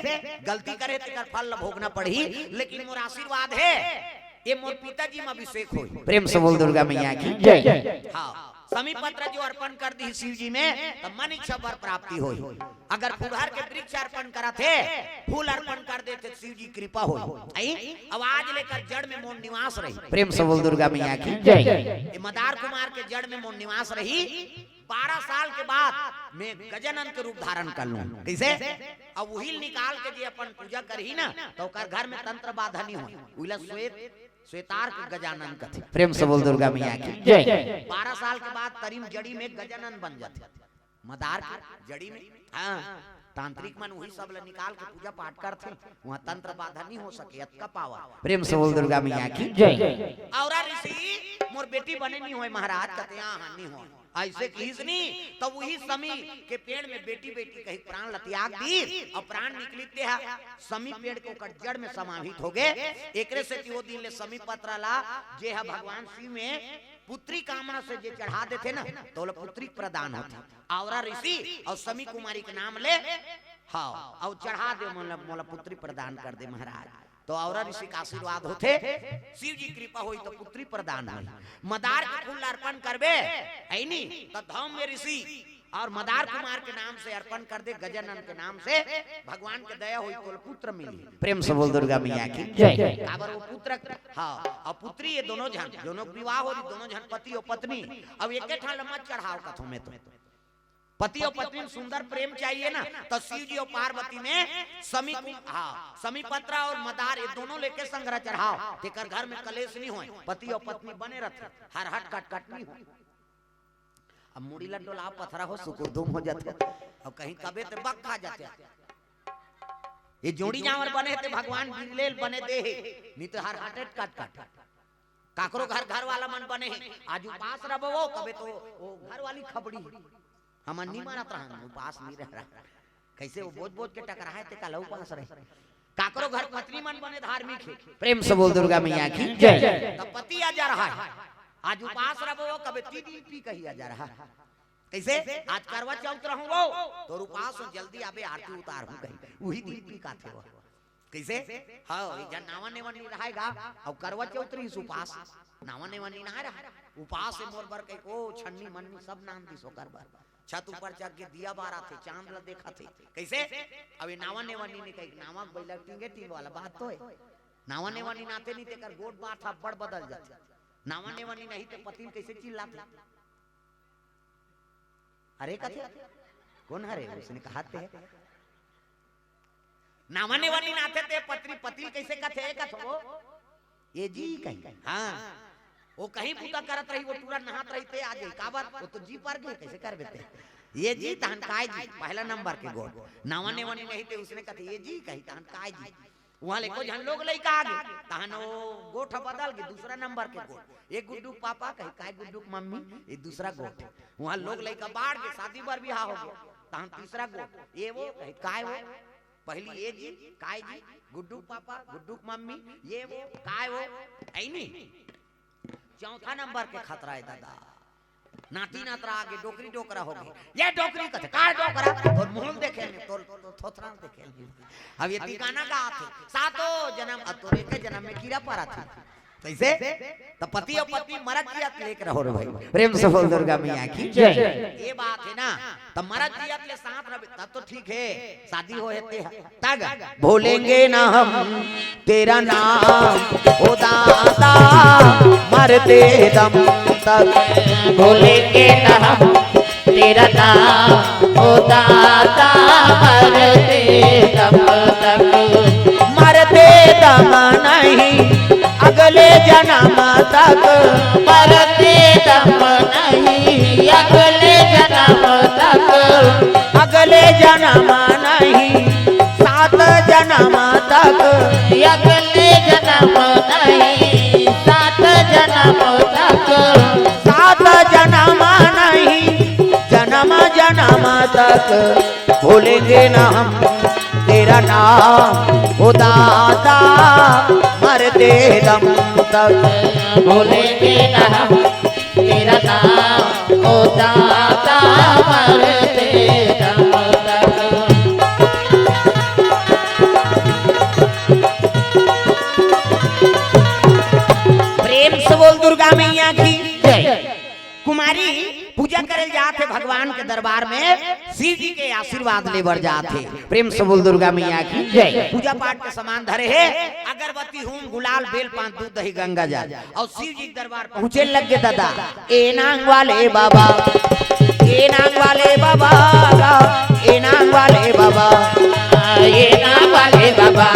गलती करे तो फल भोगना पड़ी लेकिन मोर आशीर्वाद है ये मोर पिताजी में अभिषेक हो प्रेम से बोल दुर्गा मैया की जय। हाँ समी पत्र जो अर्पण कर दी शिव जी में तो मन इच्छा वर प्राप्ति हो। अगर फुलहर के वृक्ष अर्पण करा थे, फूल अर्पण कर देते शिव जी कृपा हो। आवाज लेकर जड़ में मोन निवास रही। प्रेम से बोल दुर्गा मैया की जय। मदार कुमार के जड़ में मोन निवास रही। 12 साल के बाद मैं गजानन के रूप धारण कर लूं। कैसे? अब वही निकाल के जे अपन पूजा करही ना तो ओकर घर में तंत्र बाधा नहीं हो। उला श्वेतार के गजानन कथे। प्रेम से बोल दुर्गा मैया की जय। 12 साल के बाद तरीम जड़ी में गजानन बन जाते। मदार की जड़ी में हाँ तांत्रिक मन वही सब निकाल के पूजा पाठ करते। वहाँ तंत्र बाधा नहीं हो सके अतका पावा। प्रेम से बोल दुर्गा मैया की जय। और ऋषि मोर बेटी बने नहीं होए महाराज कहते हाँ नहीं हो ऐसे किसनी तो वही समी के पेड़ में बेटी बेटी कही प्राण लतियाग दी और प्राण निकलते हैं। समी पेड़ को कट जड़ में समाहित हो गए। एकरे से वो दिन ले समी पत्र ला जे है भगवान शिव में पुत्री कामना से जे चढ़ा देते ना तो पुत्री प्रदान होती। आवरा ऋषि और समी कुमारी के नाम ले हाँ और चढ़ा दे मोला पुत्री प्रदान कर दे महाराज। तो औरा ऋषि का आशीर्वाद होते। शिव जी कृपा हुई तो पुत्री प्रदान हुई। मदार के फूल अर्पण करबे ऐनी तो धाम में ऋषि और मदार कुमार के नाम से अर्पण कर दे गजानन के नाम से भगवान के दया हुई तो पुत्र मिली। प्रेम से बोल दुर्गा मैया की जय। काबर वो पुत्र हाँ और पुत्री ये दोनों जन दोनों विवाह हो दोनों जन पति और पत्नी। अब एक ठान लम्बा चढ़ाओ कथों में तो पति और पत्नी में सुंदर प्रेम चाहिए ना तो शिव जी और पार्वती ने समी पत्रा और मदार ये दोनों लेके संग्रह चढ़ाओ तेकर घर में कलेश नहीं होए। पति और पत्नी बने रहते हर हट कट कट नहीं हो। अब मुड़ी लड्डोला पथरा हो सुकुर धूम हो जाते अब कहीं कबे तो बक खा जाते। ये जोड़ी जानवर बने थे भगवान बिरलेल बने दे नहीं तो हर हट कट कट काकरो घर वाला मन बने आज उपास रहो कबे तो वो घर वाली खबड़ी हम नहीं मानत रहा उपास नहीं रह रहा। कैसे वो बोझ बोझ के टकराए थे कल उपास रहे। काकरो घर पत्नी मन बने धार्मिक है। प्रेम से बोल दुर्गा मैया की जय। तब पति आ जा रहा है आज उपास रहो कभी तीन पी कही आ जा रहा है। कैसे आज करवा चौथ रहूं तो उपास जल्दी आबे आरती उतार हूं कहीं वही दिन पी का थे वो। कैसे हाँ जन नावा नेवा नहीं रहेगा और करवा चौथ रही उपास नावा नेवा नहीं ना रहा उपास से मोर बर को छन्नी मन्नी सब नाम दी सो कर बर छत ऊपर चढ़ के दिया बारा थे चांद ला देखा थे। कैसे अब ये नावा नेवानी ने कही नावा बैला टिंगे टिंग वाला बात तो है। नावा नेवानी नाते नहीं तेकर गोट बात था बड़ बदल जाते। नावा नेवानी नहीं ते पति कैसे चिल्लाते अरे कथे कौन हरे उसने कहा थे नावा नेवानी नाते ते पत्नी पति कैसे कथे कथो ये जी कहीं हाँ वो कहीं पूजा करत रही वो पूरा नहात रही थे आज काबर वो तो जी पर गए कैसे कर बेते ये जी तहन काय जी पहला नंबर के गोट नावा नेवानी नहीं थे उसने कहा ये जी कही तहन काय जी वहां ले को जन लोग लइका आ गए तहन वो गोठ बदल के दूसरा नंबर के गोट एक गुड्डू पापा कही काय गुड्डू मम्मी ये दूसरा गोट वहां लोग लइका बाढ़ के शादी बर बियाह हो गया तहन तीसरा गोट ये वो कही काय वो पहली ये जी काय जी गुड्डू पापा गुड्डू मम्मी ये वो काय वो ऐ नहीं चौथा नंबर के खतरा है दादा नाती नातरा आगे डोकरी डोकरा हो गई ये डोकरी कथे का डोकरा और मुंह देखे ने तो थोथरा देखे अब ये ठिकाना का थे सातो जन्म अतोरे के जन्म में कीड़ा पड़ा था कैसे तो पति और पत्नी मरद जियत लेके रहो रे भाई। प्रेम से बोल दुर्गा मैया की जय। ये बात है ना तो मरद जियत ले साथ रहे तब तो ठीक है शादी हो हेते तग भूलेंगे ना हम तेरा नाम ओ दाता मरते दम तक भूलेंगे ना हम तेरा नाम ओ दाता मरते दम तक मरते दम नहीं अगले जन्म तक मरते दम नहीं अगले जन्म तक अगले जन्म नहीं 7 जन्म तक अगले जन्म नहीं 7 जन्म तक 7 जन्म नहीं जन्म जन्म तक भूलेंगे ना हम तेरा नाम ओ दाता मरते दम तक भूलेंगे ना हम तेरा नाम ओ दाता मरते दम तक। प्रेम से बोल दुर्गा मैया की जय। कुमारी पूजा करे जाते भगवान के दरबार में, शिव जी के आशीर्वाद लेवर जाते। प्रेम से बोल दुर्गा मैया की जय। पूजा पाठ के सामान धरे है, अगरबत्ती होम गुलाल बेल पान दूध दही गंगा जल, और शिव जी के दरबार पहुंचे लग गए दादा। ए नांग वाले बाबा, ए नांग वाले बाबा, ए नांग वाले बाबा, ये नाग वाले बाबा,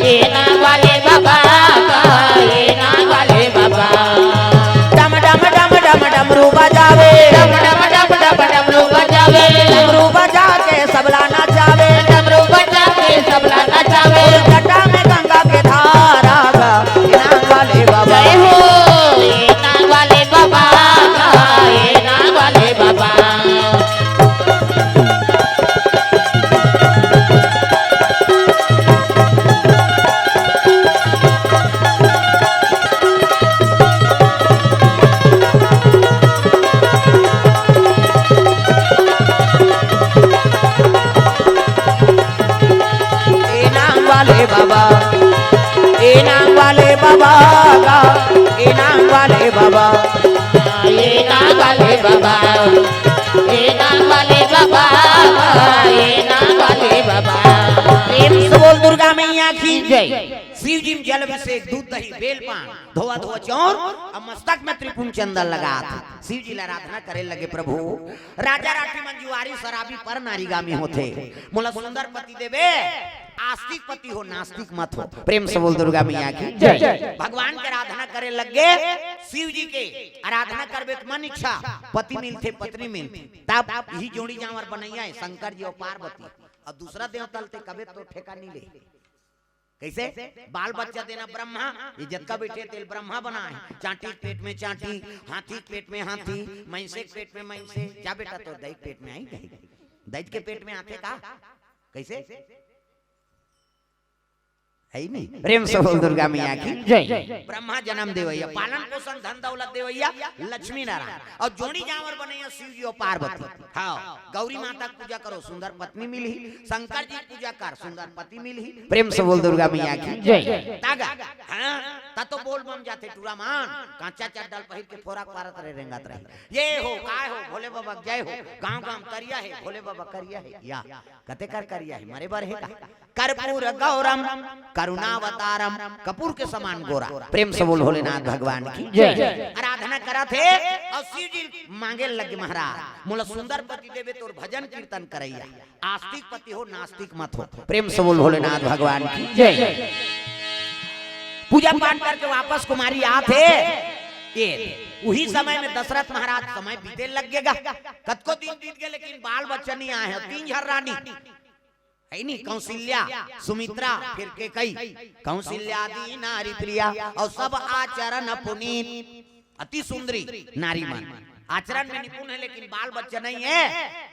ये नाग वाले बाबा, ये नाग वाले बाबा। डम डम डम डम डमरू बजावे, डम डम डम डम डमरू बजावे, डमरू बजा के सबला नचावे, डमरू बजा के सबला नचावे। जटा में गंगा के धारा गा, ए नांग वाले बाबा। जय हो ये नाग वाले बाबा, ये नाग वाले बाबा। बाबा ए नांग वाले बाबा गा, ए नांग वाले बाबा, ये नाग वाले बाबा, ये नाग वाले बाबा, ये नाग वाले बाबा। प्रेम से बोल दुर्गा मैया की जय। शिव जी में जल अभिषेक दूध दही बेल पान धोआ धोआ चौर और मस्तक में त्रिपुण चंदन लगा था। शिव जी आराधना करे लगे प्रभु। राजा राठी मंजुआरी शराबी पर नारीगामी होते, मोला सुंदर पति देवे, आस्तिक पति हो नास्तिक मत हो। प्रेम से बोल दुर्गा मैया की जय। भगवान के आराधना करे लगे, शिव जी के आराधना करबे तो मन इच्छा पति मिलते पत्नी मिलती, तब ही जोड़ी जावर बनैया है शंकर जी और पार्वती। और दूसरा देव तलते कबे तो ठेका नहीं ले। कैसे बाल बच्चा देना ब्रह्मा, इज्जत का बेटे तेल ब्रह्मा बना है। चांटी के पेट में चांटी, हाथी के पेट में हाथी, मैंसे के पेट में मैंसे। क्या बेटा तो दैत पेट में आई, दैत के पेट में आते का कैसे है नहीं। प्रेम से बोल दुर्गा मैया की जय। ब्रह्मा जन्म देवैया, पालन पोषण धन दौलत देवैया लक्ष्मी नारायण, और जोड़ी जावर बनैया शिव जी और पार्वती। हाँ गौरी माता की पूजा करो सुंदर पत्नी मिली, शंकर जी की पूजा कर सुंदर पति मिली। प्रेम से बोल दुर्गा मैया की जय। तागा हाँ ता तो बोल बम जाते टूरा मान, कांचा चड्डल पहिर के फोरा पारत रहे रेंगत रहे। ये हो काय हो भोले बाबा जय हो, गांव गांव करिया है भोले बाबा करिया है, या कते कर करिया है मरे बर है का। कर्पूर गौरम करुणावतारम, कपूर के समान गोरा। प्रेम से बोल भोलेनाथ भगवान की जय। आराधना करा थे और शिव जी मांगे लगे महाराज मोला सुंदर पति देवे तो भजन कीर्तन करैया, आस्तिक पति हो नास्तिक मत हो। प्रेम से बोल भोलेनाथ भगवान की जय। पूजा पाठ करके वापस कुमारी आते, ये वही समय में दशरथ महाराज समय बीते लग गएगा। कतको दिन बीत गए लेकिन बाल बच्चा नहीं आए। 3 झर रानी है नहीं, कौशल्या सुमित्रा फिर के कई कौशल्या आदि नारी प्रिया, और सब आचरण पुनीत अति सुंदरी नारी मन, आचरण में निपुण है लेकिन बाल बच्चा नहीं है।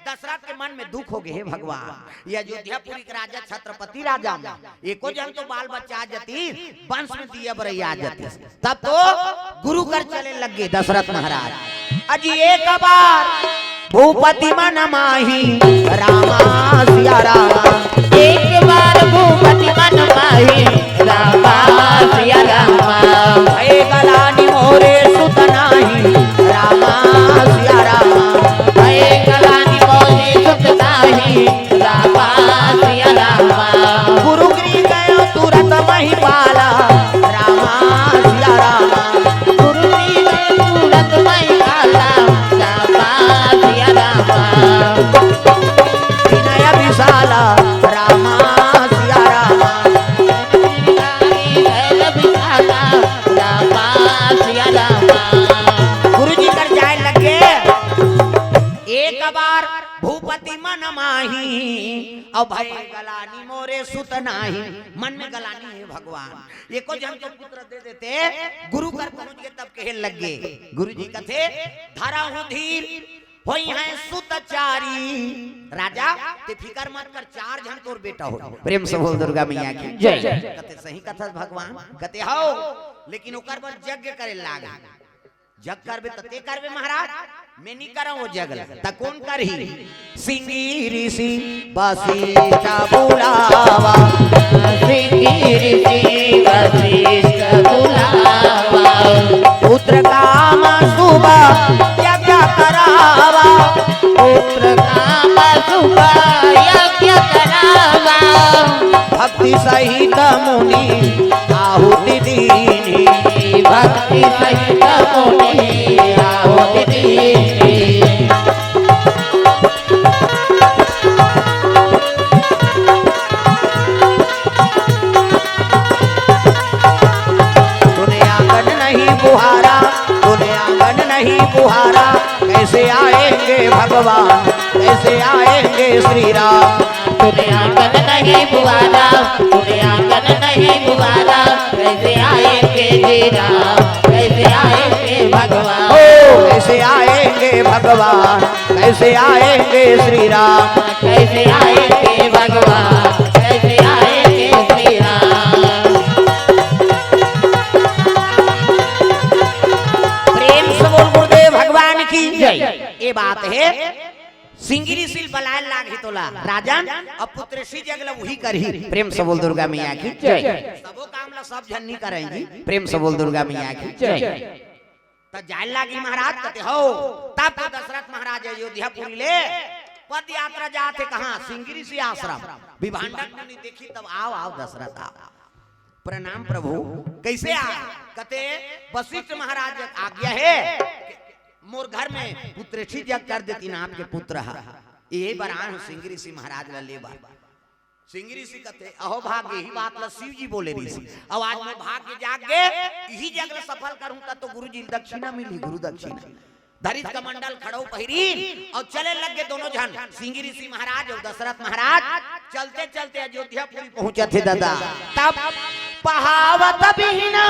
दशरथ के मन में दुख हो गए, हे भगवान ये अयोध्यापुरी के राजा छत्रपति राजा में एको जन तो बाल बच्चा आ जाती, वंश में दिया बरई आ जाती। तब तो गुरु कर चले लग गए दशरथ महाराज। अजी एक बार भूपति मन माही रामा सिया रामा, एक बार भूपति मन माही रामा सिया रामा। भय गलानी मोरे सुत नाही रामा सिया रामा, भय गलानी मोरे सुत नाही रामा सिया रामा। गुरु गिरी गयो तुरंत मही पाला रामा सिया रामा, गुरु गिरी गयो तुरंत मही पाला रामा सिया रामा। विनय विशाला रामा सिया रामा, गुरु जी कर जाए लगे। एक बार भूपति मन माही और भय गलानी मोरे सुत नाही, मन में गलानी है भगवान एको जन तो पुत्र दे देते। गुरु कर पहुंच गए तब कहे लगे, गुरु जी कथे धरा हूं धीर होई है सुतचारी, राजा ते फिकर मत कर 4 जन तोर बेटा हो। प्रेम से बोल दुर्गा मैया की जय। कते सही कथा भगवान कते हो, लेकिन ओकर पर यज्ञ करे लागा। जग करबे तते करबे महाराज, मैं नहीं करा वो जग त कौन करही। सिंगी ऋषि वशिष्ठ बुलावा, सिंगी ऋषि वशिष्ठ बुलावा। पुत्र काम सुबह भक्ति सहित मुनि आहुति दीनी, भक्ति सहित मुनि आहुति दीनी। तूने आंगन नहीं बुहारा, तूने आंगन नहीं बुहारा, कैसे आएंगे भगवान, कैसे आएंगे श्री राम। तूने आंगन नहीं बुआरा, तूने आंगन नहीं बुआरा, कैसे आएंगे जी राम, कैसे आएंगे भगवान। ओ कैसे आएंगे भगवान, कैसे आएंगे श्री राम, कैसे आएंगे भगवान, कैसे आएंगे श्री राम। प्रेम से बोल गुरुदेव भगवान की जय। ये बात है सिंगिरी सिल बलाय लाग हितोला राजन अब पुत्र श्री जगल वही करही। प्रेम से बोल दुर्गा मैया की जय। सबो काम ला सब जन नहीं करेंगी। प्रेम से बोल दुर्गा मैया की जय। तो जाय लागी महाराज कहते हो तब तो दशरथ महाराज अयोध्यापुरी ले पद यात्रा जाते कहां सिंगिरी सी आश्रम विभांडक ने देखी तब आओ आओ दशरथ आओ प्रणाम प्रभु कैसे आ कहते वशिष्ठ महाराज आज्ञा है मोर घर में पुत्र जग कर देती ना आपके पुत्र ये बरान सिंह ऋषि महाराज ला लेबा। सिंह ऋषि कहते अहो भाग्य ही बात ला शिव जी बोले ऋषि अब आज मैं भाग्य जाग गे यही जग ला सफल करूं तो गुरु जी दक्षिणा मिली गुरु दक्षिणा धरित कमंडल खड़ो पहिरी और चले लग गए दोनों जन सिंह ऋषि महाराज और दशरथ महाराज चलते चलते अयोध्यापुरी पहुंचे थे दादा। तब पहावत बिना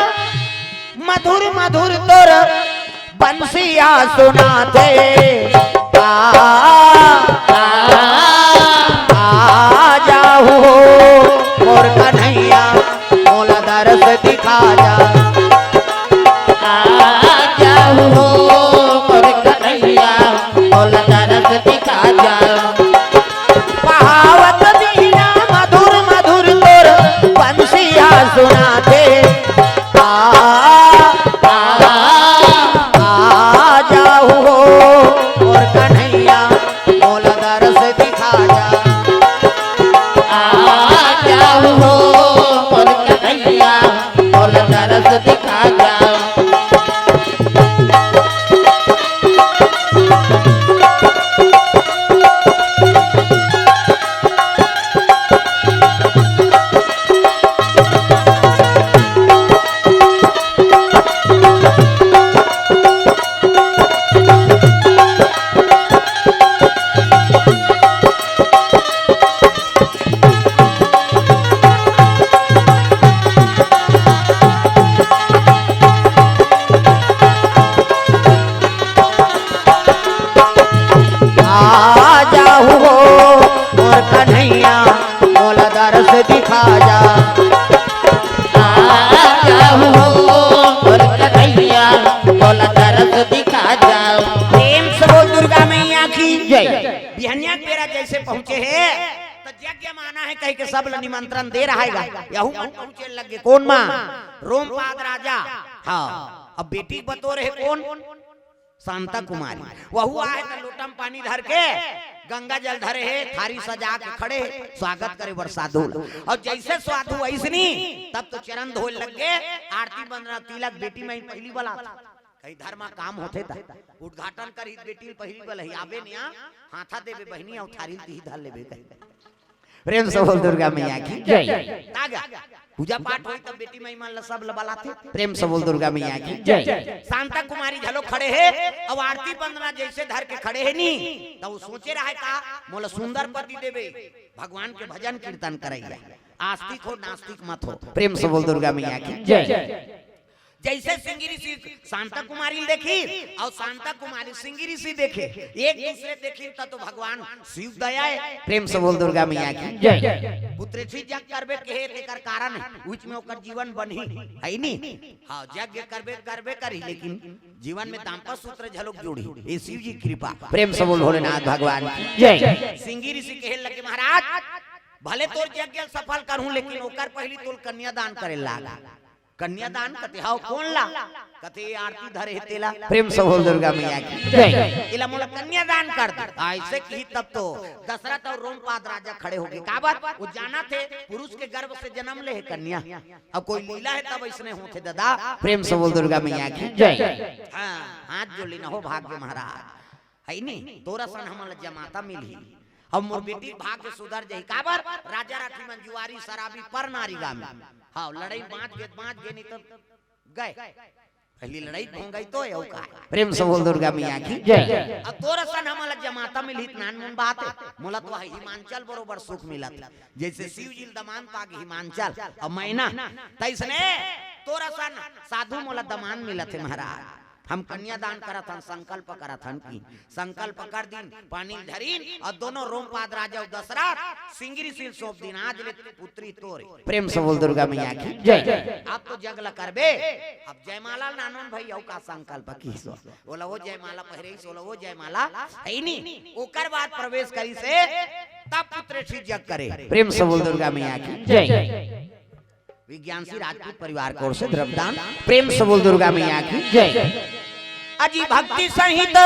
मधुर मधुर तोर बंसिया सुनाते आ जाओ मोर कन्हैया मोला दरस दिखा जा जाओ मोर कन्हैया मोला दरस दिखा जा। पहावत बिना मधुर मधुर तोर बंसिया सुनाते दिखा जा दिखा जा। प्रेम से बोल दुर्गा मैया की जय। बिहनिया पेरा जैसे पहुंचे है तो यज्ञ माना है कह के सब निमंत्रण दे रहा है यहू पहुंचे लगे कौन माँ रोमपाद राजा। हाँ अब बेटी बतौर है कौन शांता कुमारी वहू आए तो लोटम पानी धर के गंगा जल धरे है थारी सजा के खड़े स्वागत करे साधु और जैसे साधु ऐसनी तब तो चरण धोल लग गए आरती बंदना तिलक बेटी में पहली वाला कई धर्म काम होते था उद्घाटन कर बेटी पहली वाला ही आवे निया हाथा देवे बहनी और थारी ती धर लेबे कहे। प्रेम से बोल दुर्गा मैया की जय। तागा पूजा पाठ होई तब बेटी महिमा ला सब लबलाते। प्रेम से बोल दुर्गा मैया की जय। शांता कुमारी झलो खड़े है और आरती बंदना जैसे धर के खड़े है नी तो वो सोचे रहा का मोला सुंदर पति देवे भगवान के भजन कीर्तन करैया आस्तिक हो नास्तिक मत हो। प्रेम से बोल दुर्गा मैया की जय। जैसे सिंह ऋषि शांता कुमारी देखी और शांता कुमारी सिंह ऋषि देखे एक दूसरे देखी तो भगवान शिव दया है। प्रेम से बोल दुर्गा मैया की जय। पुत्र जग करबे के तेकर कारण उच में ओकर जीवन बनी है नी। हां यज्ञ करबे करी लेकिन जीवन में दाम्पत्य सूत्र झलक जोड़ी ये शिव जी कृपा। प्रेम से बोल भोलेनाथ भगवान की जय। सिंह ऋषि कहे लगे महाराज भले तोर यज्ञ सफल करूं लेकिन ओकर पहली तोल कन्यादान करे लागा कन्यादान कते हाउ कौन ला कते आरती धरे तेला प्रेम से बोल दुर्गा मैया की जय। इला मोला कन्यादान कर दे ऐसे की तब तो दशरथ और रोमपाद राजा खड़े हो गए। का बात वो जाना थे पुरुष के गर्भ से जन्म ले है कन्या, अब कोई लीला है तब इसने होते दादा। प्रेम से बोल दुर्गा मैया की जय। हां हाथ जोड़ी ना हो भाग्य महाराज है नी तोरा सन हमला जमाता मिली अब मोर बेटी भाग्य सुधर जाई। का बार राजा राठी मंजुआरी शराबी पर नारी गामी हां लड़ाई बांट गे नहीं तब गए पहली लड़ाई हो गई तो यौ का प्रेम से बोल दुर्गा मैया की जय। अब तोरा सन हमला जमाता मिली नान मुन बात मोला तो हिमांचल बरोबर सुख मिलत जैसे शिव जी दमान पाग हिमांचल अब मैना तैसने तोरा सन साधु मोला दमान मिलत है महाराज। हम कन्यादान करत हन संकल्प करत हन की संकल्प कर दिन पानी धरीन और दोनों रोमपाद राजा दशरथ सिंगरी सिल सौंप दिन आज ले पुत्री तोरे। प्रेम से बोल दुर्गा मैया की जय। आप तो जगला करबे अब जयमाला नानन भाई औ का संकल्प की सो बोला वो जयमाला पहरे सोला वो जयमाला है नी ओकर बाद प्रवेश करी से तब पुत्र श्री जग करे। प्रेम से बोल दुर्गा मैया की जय। विज्ञान श्री राजपूत परिवार की ओर से द्रव्यदान। प्रेम से बोल दुर्गा मैया की जय। अजी भक्ति सहित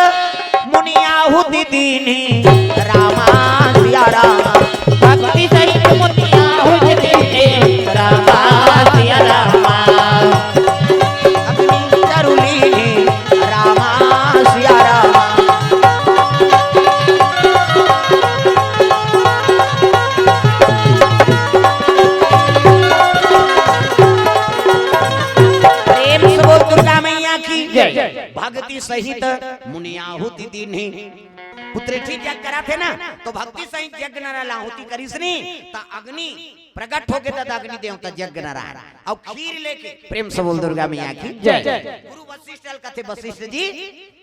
मुनियाहुति दीनी रामा सिया रामा भक्ति सहित मुनियाहुति दीनी रामा सिया रामा अग्नि चरुलीनी रामा सिया रामा भक्ति सहित मुनियाहुति दीनी पुत्र ठीक जग करा थे ना तो भक्ति सहित यज्ञ नारायण आहुति करिसनी ता अग्नि प्रकट हो गए तद अग्नि देवता यज्ञ नारायण और खीर लेके। प्रेम से बोल दुर्गा मैया की जय। गुरु वशिष्ठ कथे वशिष्ठ जी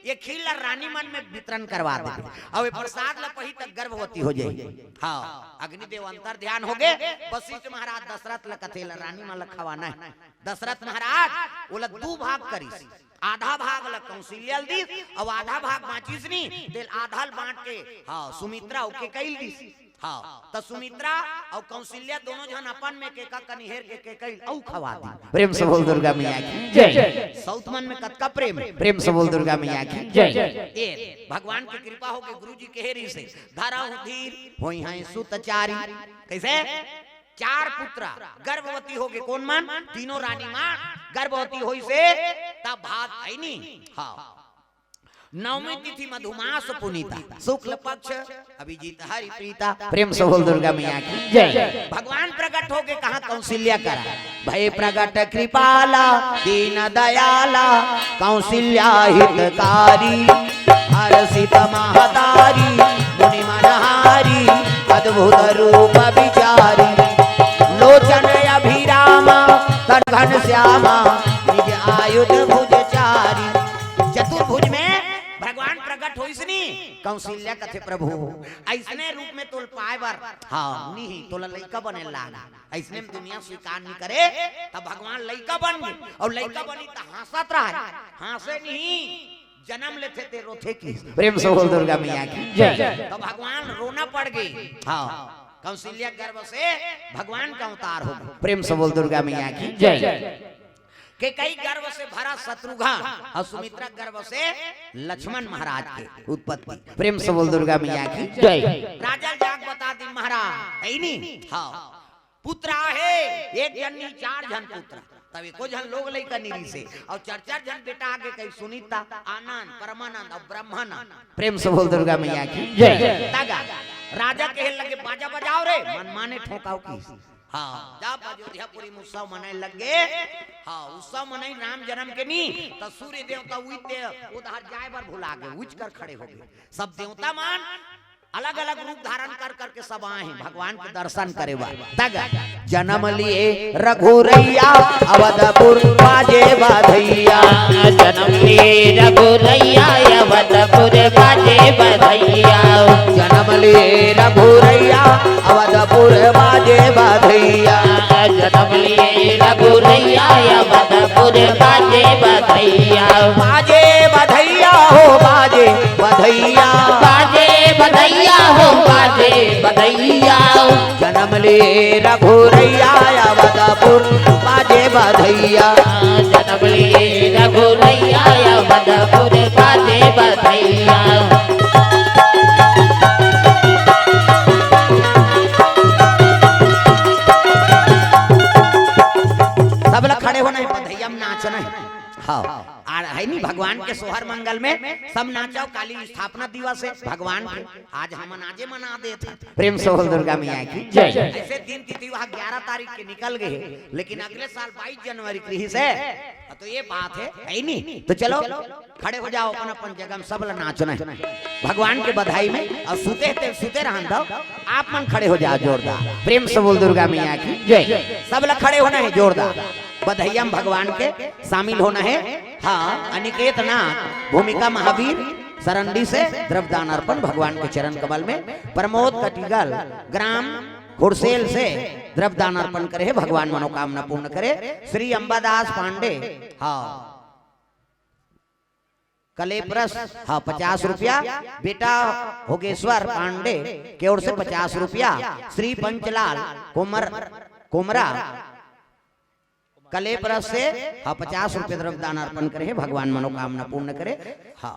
ये खीर ला रानी मन में वितरण करवा दे और ये प्रसाद ला पही तक गर्भवती हो जाए। हां अग्नि देव अंतर ध्यान हो गए। वशिष्ठ महाराज दशरथ ला कथे ला रानी मन ला खवाना है। दशरथ महाराज बोला दो भाग करिस आधा भाग ला कौशल्या दी और आधा भाग बांचिस नी तेल आधा बांट के हां सुमित्रा ओके कइल दी। हां त सुमित्रा और कौशल्या दोनों जन अपन में के का कनिहेर के कइल औ खवा दी। प्रेम से बोल दुर्गा मैया की जय। साउथ मन में कतका प्रेम है। प्रेम से बोल दुर्गा मैया की जय। ए भगवान की कृपा हो के गुरुजी के हेरी से धारा धीर होई हैं सुतचारी कैसे चार पुत्रा गर्भवती हो गए कौन मान तीनों रानी मां गर्भवती होई से तब भाग आई नी। हाँ नवमी तिथि मधुमास पुनीता शुक्ल पक्ष अभिजीत हरि प्रीता। प्रेम से बोल दुर्गा मैया की जय। भगवान प्रकट हो गए कहा कौशल्या करा भय प्रकट कृपाला दीन दयाला कौशल्या हितकारी हर्षित महतारी मुनि मनहारी अद्भुत रूप विचारी लोचन अभिरामा तन श्यामा निज आयुध भुज चारी। चतुर्भुज में भगवान प्रकट होइसनी कौशल्या कथे प्रभु ऐसने रूप में तोल पाए बर हां नहीं तोला लइका बने लागा ऐसने में दुनिया स्वीकार नहीं करे तब भगवान लइका बन गए और लइका बनी त हंसत रहे हंसे नहीं जन्म लेते थे रोथे की। प्रेम से बोल दुर्गा मैया की जय। तो भगवान रोना पड़ गई। हां कौशल्या गर्भ से भगवान का अवतार हो। प्रेम से बोल दुर्गा मैया की जय। के कई गर्भ से भरा शत्रुघ्न और सुमित्रा गर्भ से लक्ष्मण महाराज के उत्पत्ति। प्रेम से बोल दुर्गा मैया की जय। राजा जाग बता दी महाराज है नी हां पुत्र है एक जन्नी चार जन पुत्र तब एको जन लोग लइका निरी से और चार चार जन बेटा आगे कई सुनीता आनंद परमानंद और ब्रह्मानंद। प्रेम से बोल दुर्गा मैया की जय। तागा राजा कहे लगे बाजा बजाओ रे मन माने ठोकाओ की। हां जब अयोध्यापुरी उत्सव मनाए लगे हां उत्सव मनाई राम जन्म के नी तो सूर्य देवता उइते उधर जाए बर भुला गए उच कर खड़े हो गए। सब देवता मान अलग अलग रूप धारण कर करके सब आए हैं भगवान के दर्शन करे तक जन्म लिए रघुरैया अवधपुर बाजे बधैया जन्म लिए रघुरैया अवधपुर बाजे बधैया जन्म लिए रघुरैया अवधपुर बाजे बधैया जन्म लिए रघुरैया अवधपुर बाजे बधैया बाजे बधैया हो बाजे बधैया बाजे बधैया हो बाजे बधैया जन्म ले रघुरैया अवधपुर बाजे बधैया जन्म लिए रघुरैया अवधपुर बाजे बधैया सब लोग खड़े होना है बधैया में नाचना है। हाँ और है नहीं भगवान के सोहर मंगल में सब नाचाओ काली स्थापना दिवस है भगवान के आज हम आजे मना देते प्रेम से बोल दुर्गा मैया की जय। ऐसे दिन तिथि वहाँ 11 तारीख के निकल गए लेकिन अगले साल 22 जनवरी की से तो ये बात है नहीं तो चलो खड़े हो जाओ अपन अपन जगह में सब लोग नाचना है भगवान के बधाई में और सुते रहन दो आप मन खड़े हो जाओ जोरदार प्रेम से बोल दुर्गा मैया की जय। सब लोग खड़े होना है जोरदार बधैया में भगवान के शामिल होना है। हाँ अनिकेत नाथ भूमिका महावीर सरंडी से द्रव्यदान अर्पण भगवान के चरण कमल में प्रमोद कटिगल ग्राम घुड़सेल से द्रव्यदान अर्पण करे भगवान मनोकामना पूर्ण करे। श्री अंबादास पांडे हाँ कलेप्रस हाँ 50 रुपया बेटा होगेश्वर पांडे की ओर से 50 रुपया। श्री पंचलाल कुमरा कलेप्रस से हाँ 50 रुपये द्रव्यदान अर्पण करे भगवान मनोकामना पूर्ण करे। हाँ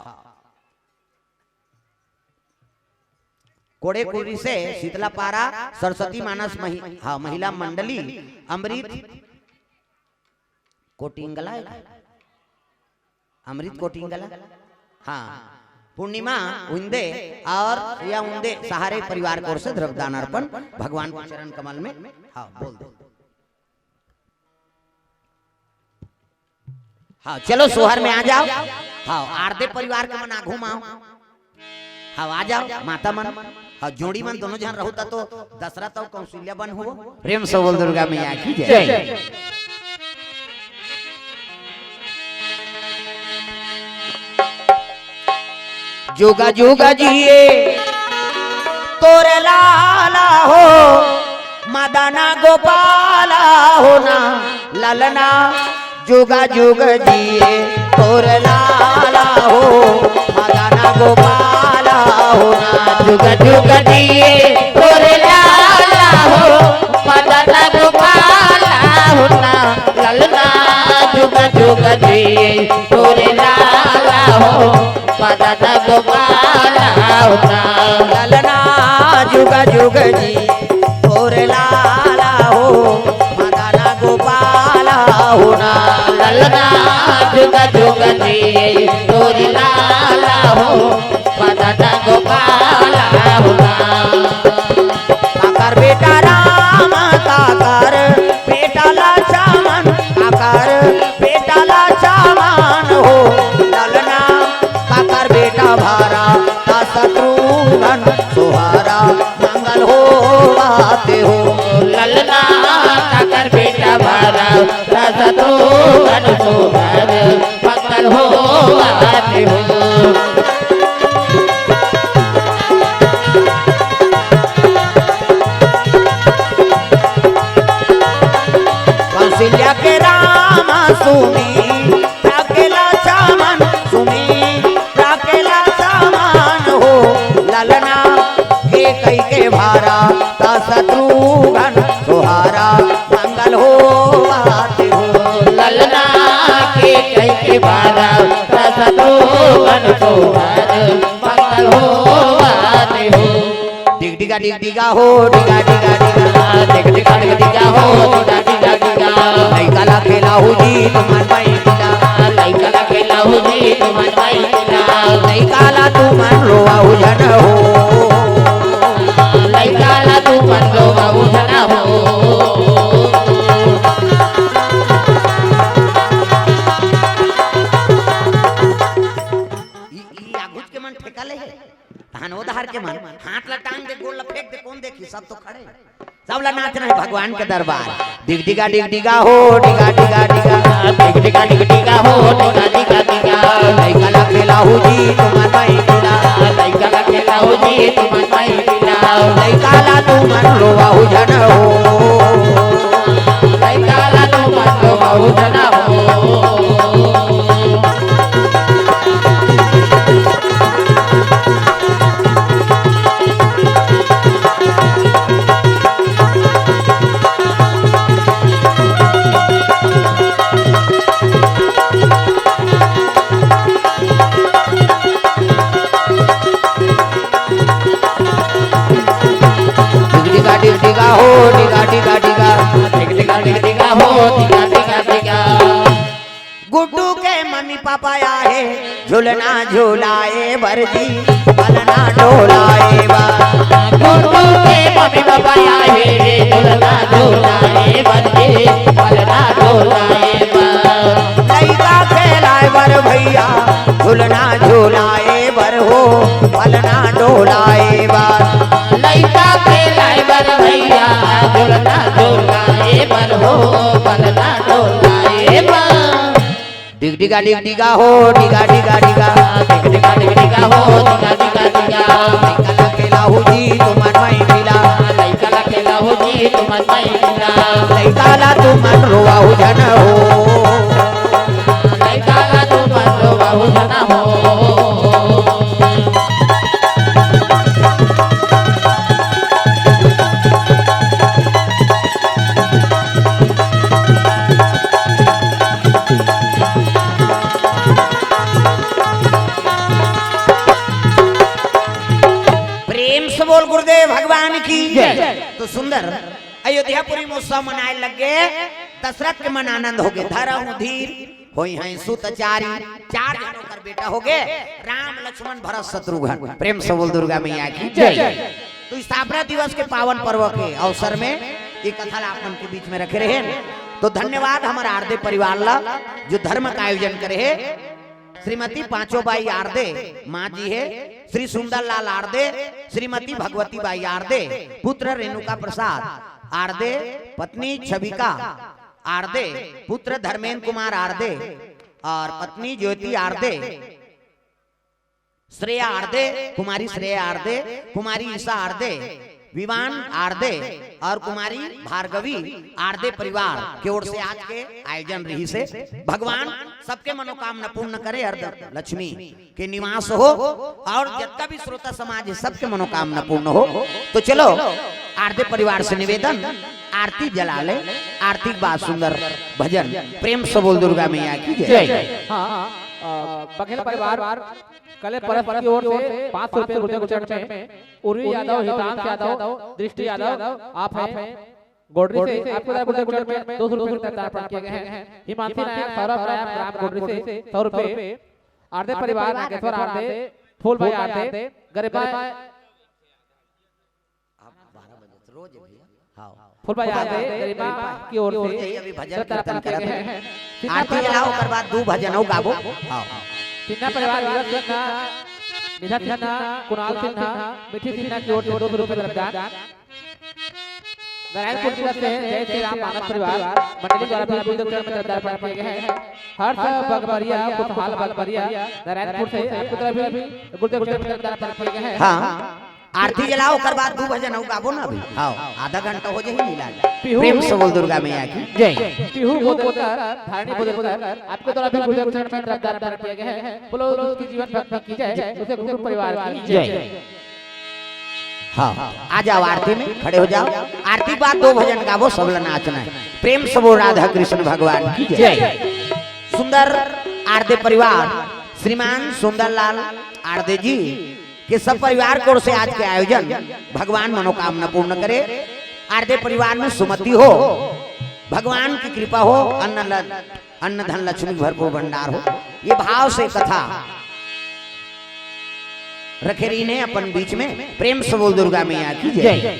कोड़ेकुरी से शीतलापारा सरस्वती मानस हाँ महिला मंडली अमृत कोटिंगला अमृत कोटिंगला हाँ पूर्णिमा उन्दे और या उन्दे सहारे परिवार की ओर से द्रव्यदान अर्पण भगवान के चरण कमल में। हाँ बोल दो हाँ चलो सोहर में आ जाओ। हाँ आरदे परिवार के मन आघू माओ। हाँ आ जाओ माता मन हाँ जोड़ी मन दोनों जन रहता तो दशरथ और कौशल्या बन हो। प्रेम से बोल दुर्गा मैया की जय। जुगा जुगा जिए तोरे लाला हो मदना गोपाला होना ललना जुगा जुग जिए तोर लाला हो मदना गोपाला होना जुगा जुगा दिए तोर लाला हो मदना गोपाला होना ललना जुगा जुगा दिए तोर लाला हो मदना गोपाला होना ललना जुगा जुग जी तोर लाला हो मदना गोपाला होना ललना जुगा जुगा दिए तोर लाला हो मदना गोपाला होना काकर बेटा राम काकर बेटा लक्ष्मण काकर बेटा लक्ष्मण हो ललना काकर बेटा भारा ता शत्रुघ्न सोहारा मंगल हो आते हो ललना काकर बेटा भारा राजा तो अनुसोहर मंगल हो आते हो कौशल्या के राम सुनी राकेला चामन सुनी राकेला चामन हो ललना के कई के भारा ता शत्रुघ्न सोहारा मंगल हो आते हो ललना के कई के बारा राजा तो अनुसोहर मंगल हो आते हो डिग डिगा हो डिगा डिगा डिगा देख दिखा दिखा हो दिखा दिखा दिखा नहीं काला खेला हो जी तुमन भाई पिला लइका ला खेला हो जी तुमन भाई पिला नहीं काला तुमन रोवा हो जन हो लइका ला तुमन रोवा उठना हो ई आगुच के मन ठेका ले है तहन उधार के मन हाथ ला टांग दे गोल ला फेंक दे कौन देखी सब तो खड़े सब ला नाचना है भगवान के दरबार डिग डिगा हो डिगा डिगा डिगा देख दिखा दिखा हो दिखा दिखा दिखा नहीं काला खेला हो जी तुमन भाई पिला लइका ला खेला हो जी तुमन भाई पिला नहीं काला तुमन रोवा हो जन हो लइका ला तुमन रोवा उठना हो झूलना झूलाए बरजी पलना डोलाए बर गोटू के मम्मी पापा आए रे झूलना झूलाए बरजी पलना डोलाए लइका खेलाए बर भैया झूलना झूलाए बर हो पलना डोलाए बर लइका खेलाए बर भैया झूलना झूलाए बर हो पलना डोलाए डिगा डिगा हो डिगा डिगा डिगा डिगा डिगा हो डिगा डिगा डिगा लइका खेलाहु जी तुमन मई मिला लइका खेलाहु जी तुमन मई मिला लइका ला तुमन रोवाहु जन हो लइका ला तुमन रोवाहु जन हो बोल गुरुदेव भगवान की तो सुंदर अयोध्यापुरी महोत्सव मनाए लगे दशरथ के मन आनंद हो गए धर्म धीर होई हैं सुतचारी चार जनों कर बेटा हो गए राम लक्ष्मण भरत शत्रुघ्न प्रेम से बोल दुर्गा मैया की जय तो स्थापना दिवस के पावन पर्व के अवसर में ये कथा आपन के बीच में रखे रहे तो धन्यवाद हमारा आरदे परिवार ला जो धर्म का आयोजन करे है श्रीमती पांचों बाई आरदे माँ जी है श्री सुंदर लाल आरदे श्रीमती भगवती बाई आरदे पुत्र रेणुका प्रसाद आरदे पत्नी छविका आरदे पुत्र धर्मेंद्र कुमार आरदे और पत्नी ज्योति आरदे श्रेया आरदे कुमारी श्रेया आरदे कुमारी ईसा आरदे विवान आरदे और कुमारी भार्गवी आरदे परिवार की ओर से आज के आयोजन रही से भगवान सबके मनोकामना पूर्ण करे अर्ध लक्ष्मी के निवास हो और जितना भी श्रोता समाज है सबके मनोकामना पूर्ण हो तो चलो आरदे परिवार से निवेदन आरती जला ले आरती के बाद सुंदर भजन प्रेम से बोल दुर्गा मैया की जय। बघेल परिवार कले परस की ओर से 500 रुपए गुर्जर गुजर में उर्वी यादव हितांश यादव दृष्टि यादव आप हैं गोडरी से आपको गुर्जर गुजर में 200 रुपए का दान किए गए हैं हिमांशी नायक सौरभ नायक राम गोडरी से 100 रुपए आरदे परिवार नागेश्वर आरदे फूल भाई आरदे गरीबा फूल भाई आरदे गरीबा की ओर से अभी भजन कीर्तन करते हैं आरती जलाओ कर बाद दो भजन हो गाबो हां सिन्हा परिवार नीरज सिन्हा निधा सिन्हा कुणाल सिन्हा मिठी सिन्हा की ओर से 200 रुपए का दान नारायणपुर जिला से जय श्री राम मानव परिवार मंडली द्वारा भी गुरुदेव चरण में दान किए गए हैं हर्ष बगबरिया खुशहाल बगबरिया नारायणपुर से आपकी तरफ भी गुरुदेव चरण में दान किए गए हैं हां आरती जलाओ कर बाद दो भजन हो गाबो ना अभी हां आधा घंटा हो जाए लीला प्रेम से बोल दुर्गा मैया की जय। पीहू बोलकर धारणी बोलकर आपके द्वारा भी गुरुदेव चरण में दान किए गए हैं बोलो उसकी जीवन भक्ति की जय उसे गुरु परिवार की जय। हाँ आ जाओ आरती में खड़े हो जाओ आरती बाद दो भजन गावो सबला नाचना है प्रेम से बोल राधा कृष्ण भगवान की जय। सुंदर आरदे परिवार श्रीमान सुंदरलाल आरदे जी के सब परिवार की ओर से आज के आयोजन भगवान मनोकामना पूर्ण करे आरदे परिवार में सुमति हो भगवान की कृपा हो अन्न धन लक्ष्मी भरपूर भंडार हो ये भाव से कथा रखे रही ने अपन बीच में प्रेम से बोल दुर्गा मैया की जय।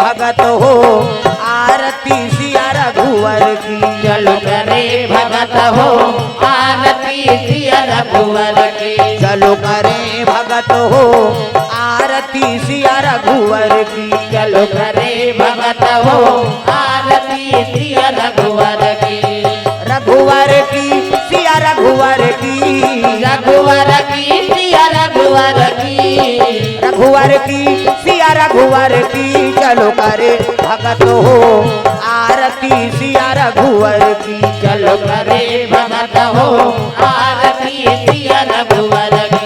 भगत हो आरती सिया रघुवर की। चलो करे भगत हो आरती सिया रघुवर की। चलो करे भगत हो आरती सिया रघुवर की। चलो करे भगत हो आरती सिया रघुवर की। रघुवर की सिया रघुवर की। रघुवर की सिया रघुवर की। रघुवर की सिया रघुवर की। चलो करे भगत हो आरती सिया रघुवर की। चलो करे भगत हो आरती सिया रघुवर की।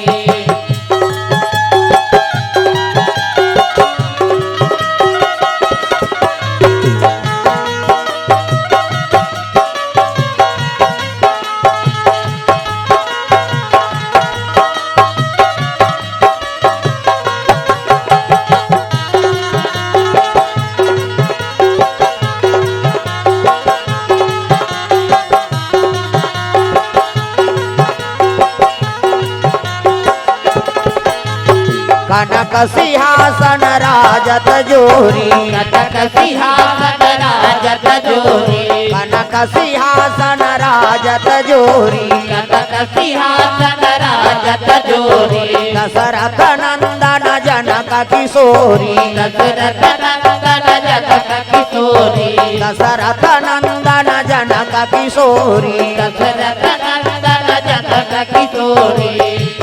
कनक सिंहासन राजत जोरी। कनक सिंहासन राजत जोरी। कनक सिंहासन राजत जोरी। कनक सिंहासन राजत जोरी। दशरथ नंदन जनक किशोरी। दशरथ नंदन जनक किशोरी। दशरथ नंदन जनक किशोरी। दशरथ नंदन जनक किशोरी।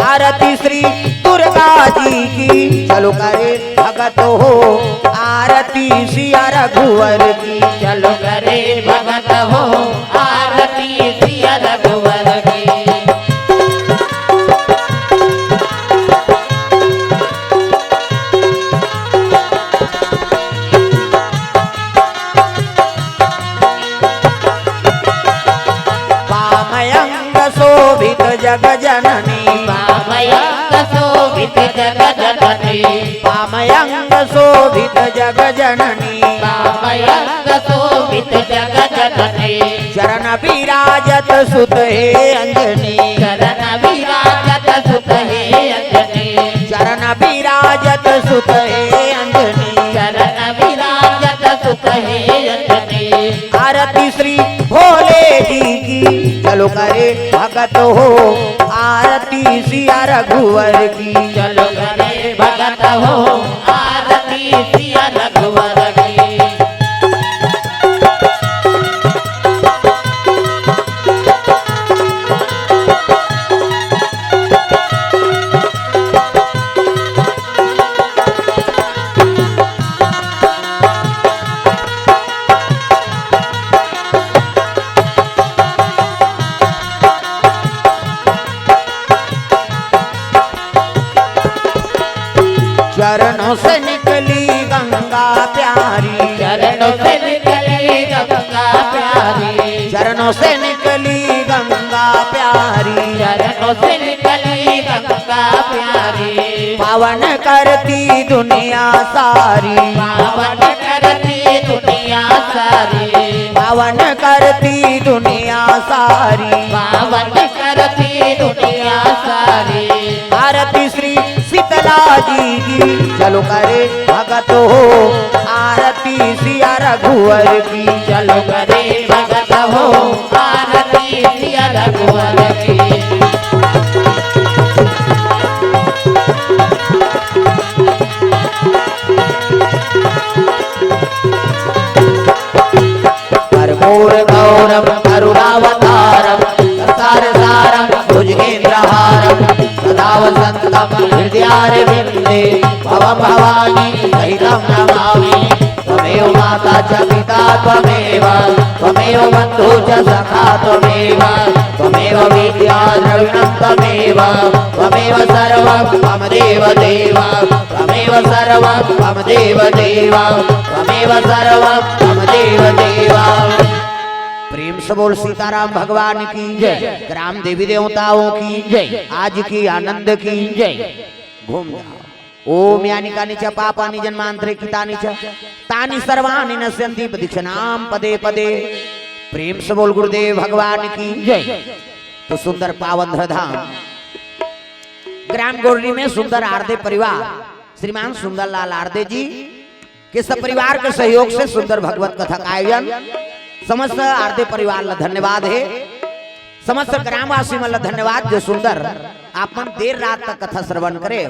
आरती श्री दुर्गा जी की। चलो करे भगत हो आरती सिया रघुवर की। चलो करे भगत हो आरती सिया रघुवर की। पामयंग शोभित जग जननी। पामयंग शोभित जग जननी। पामयंग शोभित जग जननी। पामयंग शोभित जग जननी। चरण विराजत सुत हे अंजनी। चरण विराजत सुत हे अंजनी। चरण विराजत सुत हे अंजनी। चरण विराजत सुत हे अंजनी। आरती श्री भोले जी की। चलो करे भगत हो आरती सिया रघुवर की। चलो करे भगत हो आरती सिया रघुवर की। चरणों से निकली गंगा प्यारी। चरणों से निकली गंगा प्यारी। चरणों से निकली गंगा प्यारी। चरणों से निकली गंगा प्यारी। पावन करती दुनिया सारी। पावन करती दुनिया सारी। पावन करती दुनिया सारी। पावन करती दुनिया सारी। आरती श्री शीतला जी की। चलो करे भगत हो आरती सिया रघुवर की। चलो करे भगत हो आरती सिया रघुवर की। कर्पूर गौरव करुणावतारम संसार सारम भुजगेन्द्रहारम सदा वसंतम हृदयारविंदे भवं भवानी सहितं नमामि। त्वमेव माता च पिता त्वमेव त्वमेव बन्धु च सखा त्वमेव त्वमेव विद्या द्रविणं त्वमेव त्वमेव सर्वं मम देव देव त्वमेव सर्वं मम देव देव त्वमेव सर्वं मम देव देव। प्रेम से बोल सीताराम भगवान की जय। ग्राम देवी देवताओं की जय। आज की आनंद की जय। घूम जाओ। ओम यानि कानि च पापानि जन्मांतरे कृतानि च तानि सर्वाणि नश्यन्ति प्रदक्षिणां पदे पदे। प्रेम से बोल गुरुदेव भगवान की जय। तो सुंदर पावन धाम ग्राम गोरडी में सुंदर आरदे परिवार श्रीमान सुंदर लाल आरदे जी कि सब परिवार के सहयोग से सुंदर भगवत कथा का आयोजन समस्त आरती परिवार ला धन्यवाद है, समस्त ग्रामवासी मतलब धन्यवाद जो सुंदर आपन देर रात तक कथा श्रवण करे,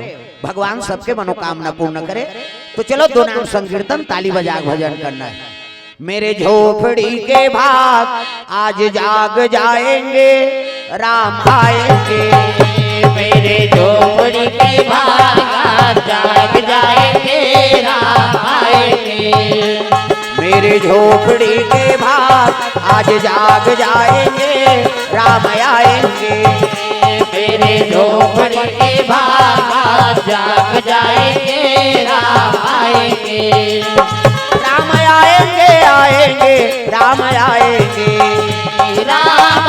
भगवान सबके मनोकामना पूर्ण करे। तो चलो दो नाम संकीर्तन ताली बजा भजन करना है। मेरे झोपड़ी के भाग आज जाग जाएंगे, राम आएंगे। मेरे झोपड़ी के भाग आज जाग जाएंगे, राम आएंगे। मेरे झोपड़ी के भाग आज जाग जाएंगे, राम आएंगे। मेरे झोपड़ी के भाग आज जाग जाएंगे, राम आएंगे। राम आएंगे, आएंगे, राम आएंगे। राम